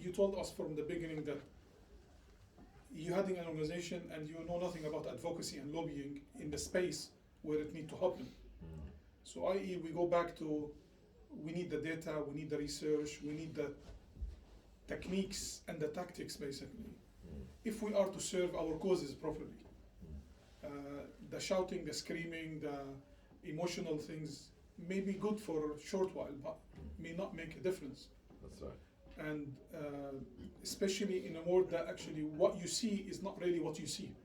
you told us from the beginning that you're heading an organization and you know nothing about advocacy and lobbying in the space where it needs to happen. So i.e. we go back to, we need the data, we need the research, we need the techniques and the tactics basically, if we are to serve our causes properly. The shouting, the screaming, the emotional things may be good for a short while, but may not make a difference. That's right. And especially in a world that actually what you see is not really what you see.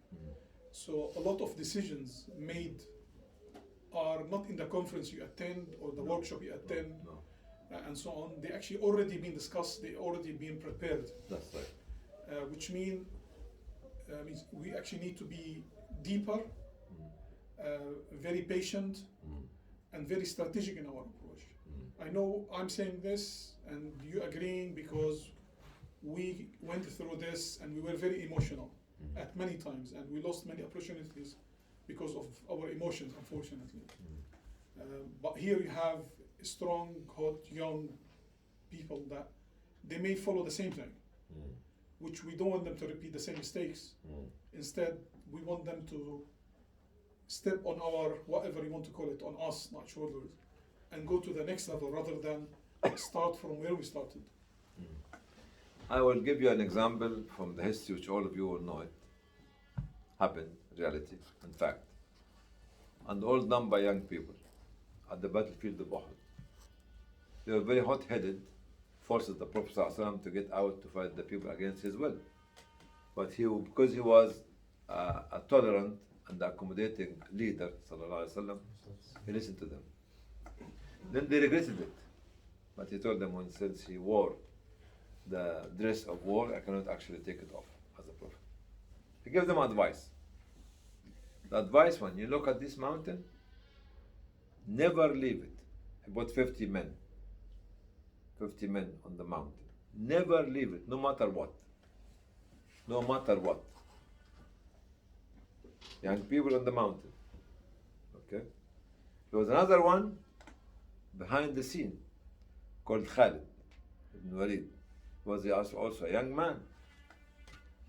So a lot of decisions made are not in the conference you attend or the workshop you attend, and so on. They actually already been discussed, they already been prepared. That's right. Which means we actually need to be deeper, very patient, and very strategic in our approach. I know I'm saying this and you agreeing because we went through this and we were very emotional at many times, and we lost many opportunities because of our emotions, unfortunately. But here you have strong, hot, young people that they may follow the same thing, which we don't want them to repeat the same mistakes. Instead, we want them to step on our, whatever you want to call it, on us, not shoulders, and go to the next level rather than start from where we started. I will give you an example from the history which all of you will know it. Happened, reality, in fact. And all done by young people at the battlefield of Uhud. They were very hot-headed, forced the Prophet ﷺ to get out to fight the people against his will. But because he was a tolerant and accommodating leader, ﷺ, he listened to them. Then they regretted it. But he told them, since he wore the dress of war, I cannot actually take it off as a prophet. He gave them advice. The advice, when you look at this mountain, never leave it. He put 50 men on the mountain. Never leave it, no matter what. No matter what. Young people on the mountain. Okay? There was another one behind the scene called Khalid ibn Walid. He was also a young man.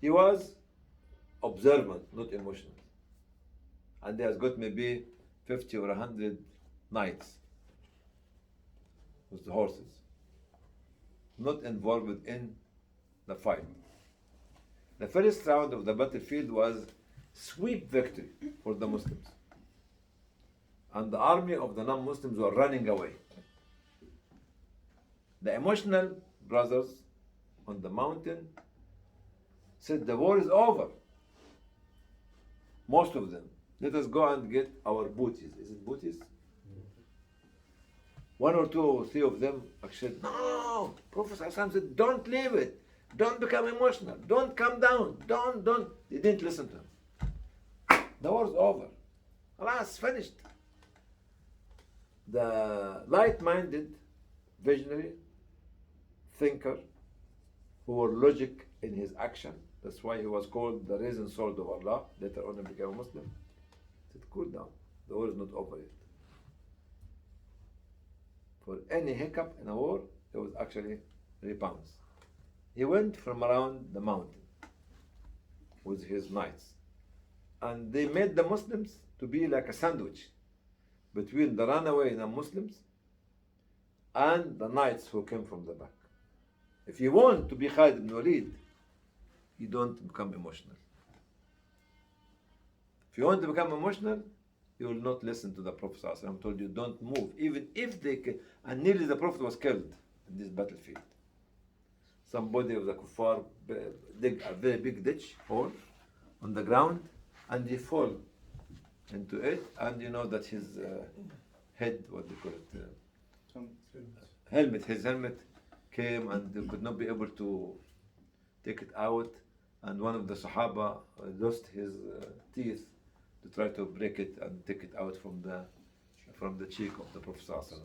He was observant, not emotional. And he has got maybe 50 or 100 knights with the horses, not involved in the fight. The first round of the battlefield was sweep victory for the Muslims. And the army of the non-Muslims were running away. The emotional brothers on the mountain said the war is over. Most of them. Let us go and get our booties. Is it booties? one or two or three of them actually said, no, Prophet ﷺ said, don't leave it. Don't become emotional. Don't come down. Don't. They didn't listen to him. The war's over. Alas, finished. The light-minded, visionary, thinker, who were logic in his action, that's why he was called the risen sword of Allah, later on he became a Muslim, said, cool down. The war is not over yet. For any hiccup in a war, there was actually rebounds. He went from around the mountain with his knights, and they made the Muslims to be like a sandwich between the runaway non-Muslims and the knights who came from the back. If you want to be Khalid ibn Walid, you don't become emotional. If you want to become emotional, you will not listen to the Prophet ﷺ told you don't move, even if they can. And nearly the Prophet was killed in this battlefield. Somebody of the kuffar dig a very big ditch hole on the ground, and he fall into it, and you know that his head, what do you call it, helmet, his helmet came, and they could not be able to take it out, and one of the Sahaba lost his teeth to try to break it and take it out from the cheek of the Prophet ﷺ.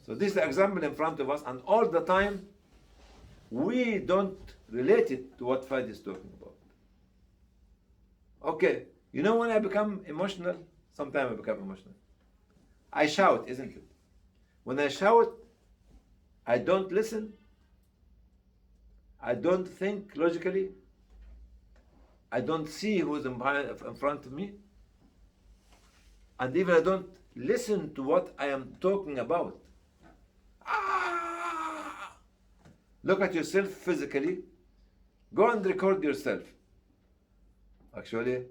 So this is the example in front of us, and all the time we don't relate it to what Fadi is talking about. Okay, you know when I become emotional? Sometimes I become emotional. I shout, isn't it? When I shout, I don't listen. I don't think logically. I don't see who's in front of me. And even I don't listen to what I am talking about. Look at yourself physically. Go and record yourself. Actually,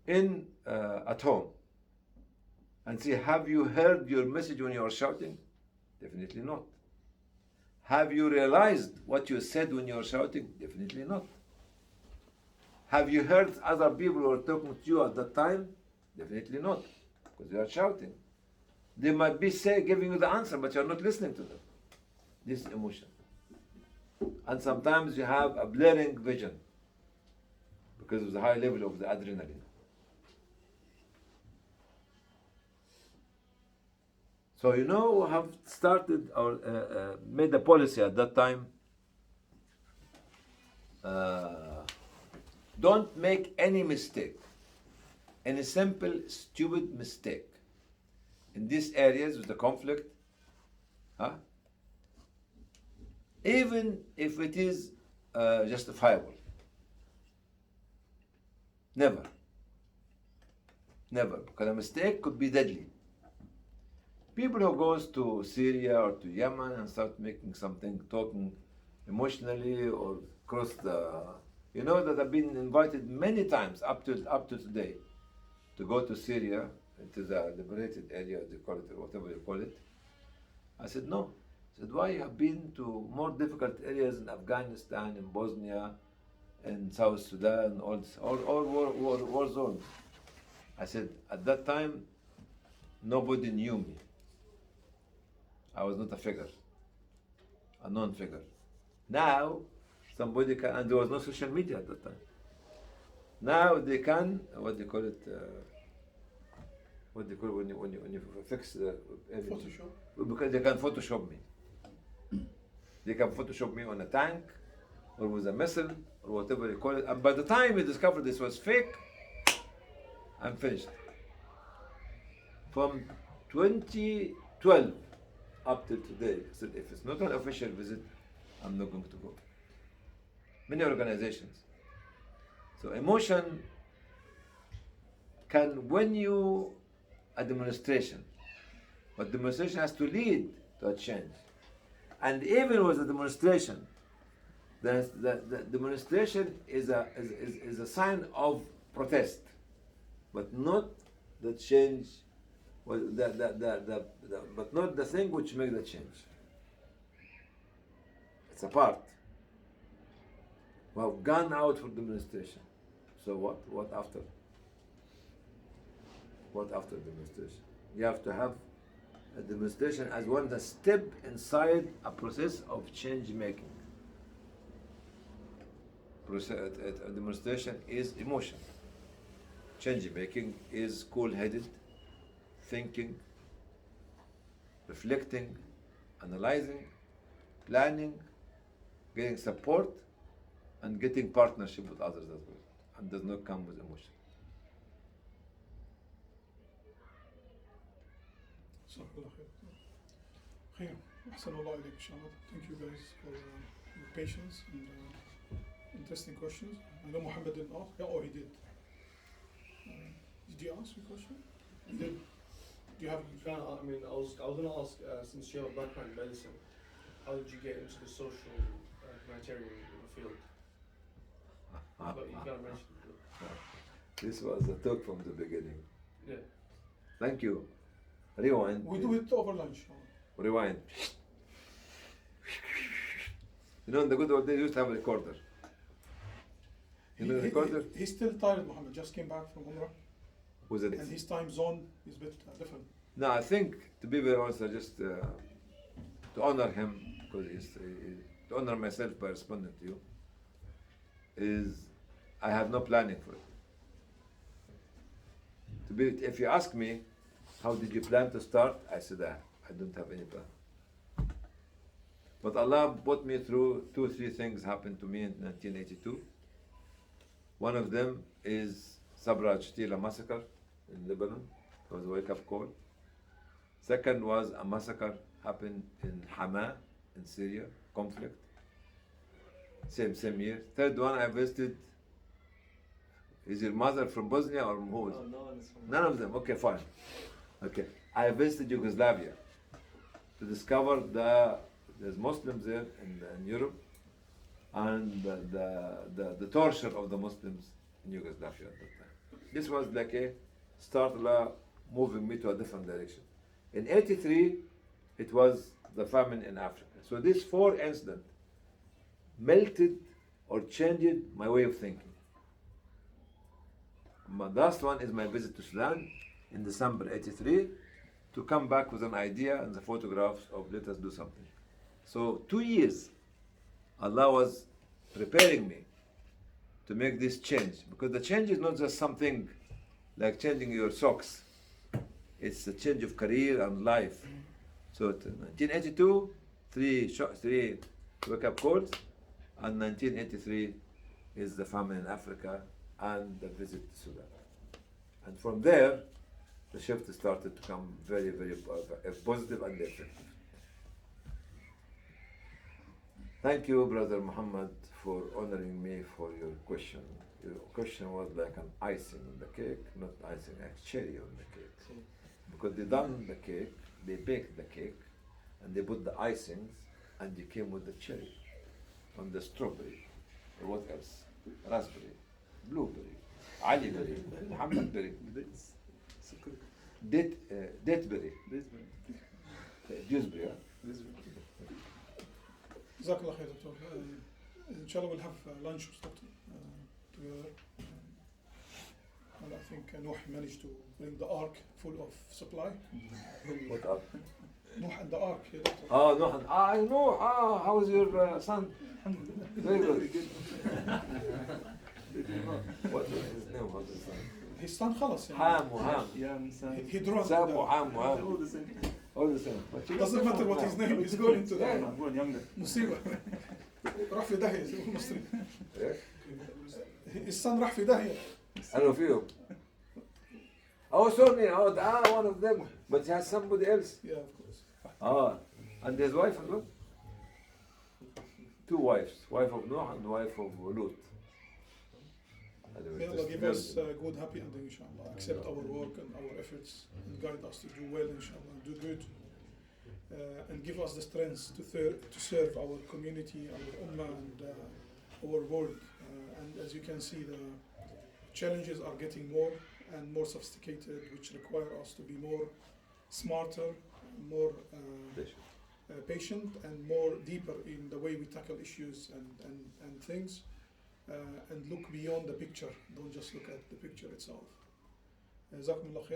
at home. And see, have you heard your message when you are shouting? Definitely not. Have you realized what you said when you were shouting? Definitely not. Have you heard other people who are talking to you at that time? Definitely not, because you are shouting. They might be giving you the answer, but you are not listening to them. This is emotion. And sometimes you have a blurring vision because of the high level of the adrenaline. So you know, have started or made a policy at that time. Don't make any mistake, any simple, stupid mistake in these areas with the conflict, even if it is justifiable. Never, because a mistake could be deadly. People who goes to Syria or to Yemen and start making something, talking emotionally or cross the, you know that I've been invited many times up to today to go to Syria, into the liberated area, they call it, or whatever you call it. I said no. I said, why? You have been to more difficult areas in Afghanistan, in Bosnia, in South Sudan, all war zones. I said, at that time, nobody knew me. I was not a figure, a known figure. Now, somebody can, and there was no social media at that time. Now they can, what do you call it? What do you call it when you fix the Photoshop. Because they can Photoshop me. They can Photoshop me on a tank, or with a missile, or whatever you call it. And by the time we discovered this was fake, I'm finished. From 2012 up till today, I said, if it's not an official visit, I'm not going to go. Many organizations. So emotion can win you a demonstration, but demonstration has to lead to a change. And even with a demonstration, the demonstration is a sign of protest, but not the change. Well, but not the thing which makes the change. It's a part. We have gone out for demonstration. So what? What after? What after demonstration? You have to have a demonstration as one the step inside a process of change making. A demonstration is emotion. Change making is cool-headed, thinking, reflecting, analyzing, planning, getting support, and getting partnership with others as well, and does not come with emotion. جزاك الله خير. خير. أحسن الله إليك إن شاء الله. Thank you guys for your patience and interesting questions. I know Mohammed didn't ask. Yeah, oh, he did. Did you ask your question? You did. Do you have? I mean, I was gonna ask, since you have a background in medicine, how did you get into the social humanitarian field? But you kind of mentioned it. This was a talk from the beginning. Yeah. Thank you. Rewind. We do it over lunch. Rewind. You know, in the good old days, we used to have a recorder. You know the recorder? He's still tired, Mohammed. Just came back from Umrah. Was it? And his time zone is a bit different. No, I think, to be very honest, I just to honor him, because to honor myself by responding to you, is I have no planning for it. If you ask me, how did you plan to start? I said, I don't have any plan. But Allah put me through 2-3 things happened to me in 1982. One of them is Sabra Shtila massacre in Lebanon. It was a wake-up call. Second was a massacre happened in Hama in Syria, conflict. Same year. Third one, I visited. Is your mother from Bosnia or who? No, no one is from None of them. Okay, fine. Okay, I visited Yugoslavia to discover there's Muslims there in Europe, and the torture of the Muslims in Yugoslavia at that time. This was like a start moving me to a different direction. In '83, it was the famine in Africa. So these 4 incidents melted or changed my way of thinking. My last one is my visit to Sudan in December '83 to come back with an idea and the photographs of let us do something. So 2 years, Allah was preparing me to make this change, because the change is not just something like changing your socks. It's a change of career and life. So 1982, 3 wake-up calls, and 1983 is the famine in Africa and the visit to Sudan. And from there, the shift started to come very, very positive and effective. Thank you, Brother Muhammad, for honoring me for your question. Your question was like an icing on the cake, not icing, like cherry on the cake. Because they done the cake, they baked the cake, and they put the icings, and they came with the cherry, on the strawberry, or what else? Raspberry, blueberry, Ali berry, Muhammad berry, dateberry, juiceberry. جزاك الله خير دكتور. Inshallah we'll have lunch with Doctor together. And I think Nuh managed to bring the ark full of supply. What up? Nuh and the ark, yeah, Doctor. Oh, no, I know. How is your son? Very good. What is his name? What is his name? His son خلاص يعني. Ham. He draws Sam the- Ham. All the same. But you Doesn't matter what his name is going to Yeah. the مصيبة. راح في داهية زي المصري. His son راح في داهية. I don't know few. Oh, sorry. One of them. But he has somebody else. Yeah, of course. And his wife as well. 2 wives. Wife of Noah and wife of Lut. May Allah give us a good, happy ending, inshallah. Accept our work and our efforts and guide us to do well, inshallah, and do good. And give us the strength to serve our community, our ummah, and our world. And as you can see, the challenges are getting more and more sophisticated, which require us to be more smarter, more patient, and more deeper in the way we tackle issues and things. And look beyond the picture. Don't just look at the picture itself. جزاكم الله خير.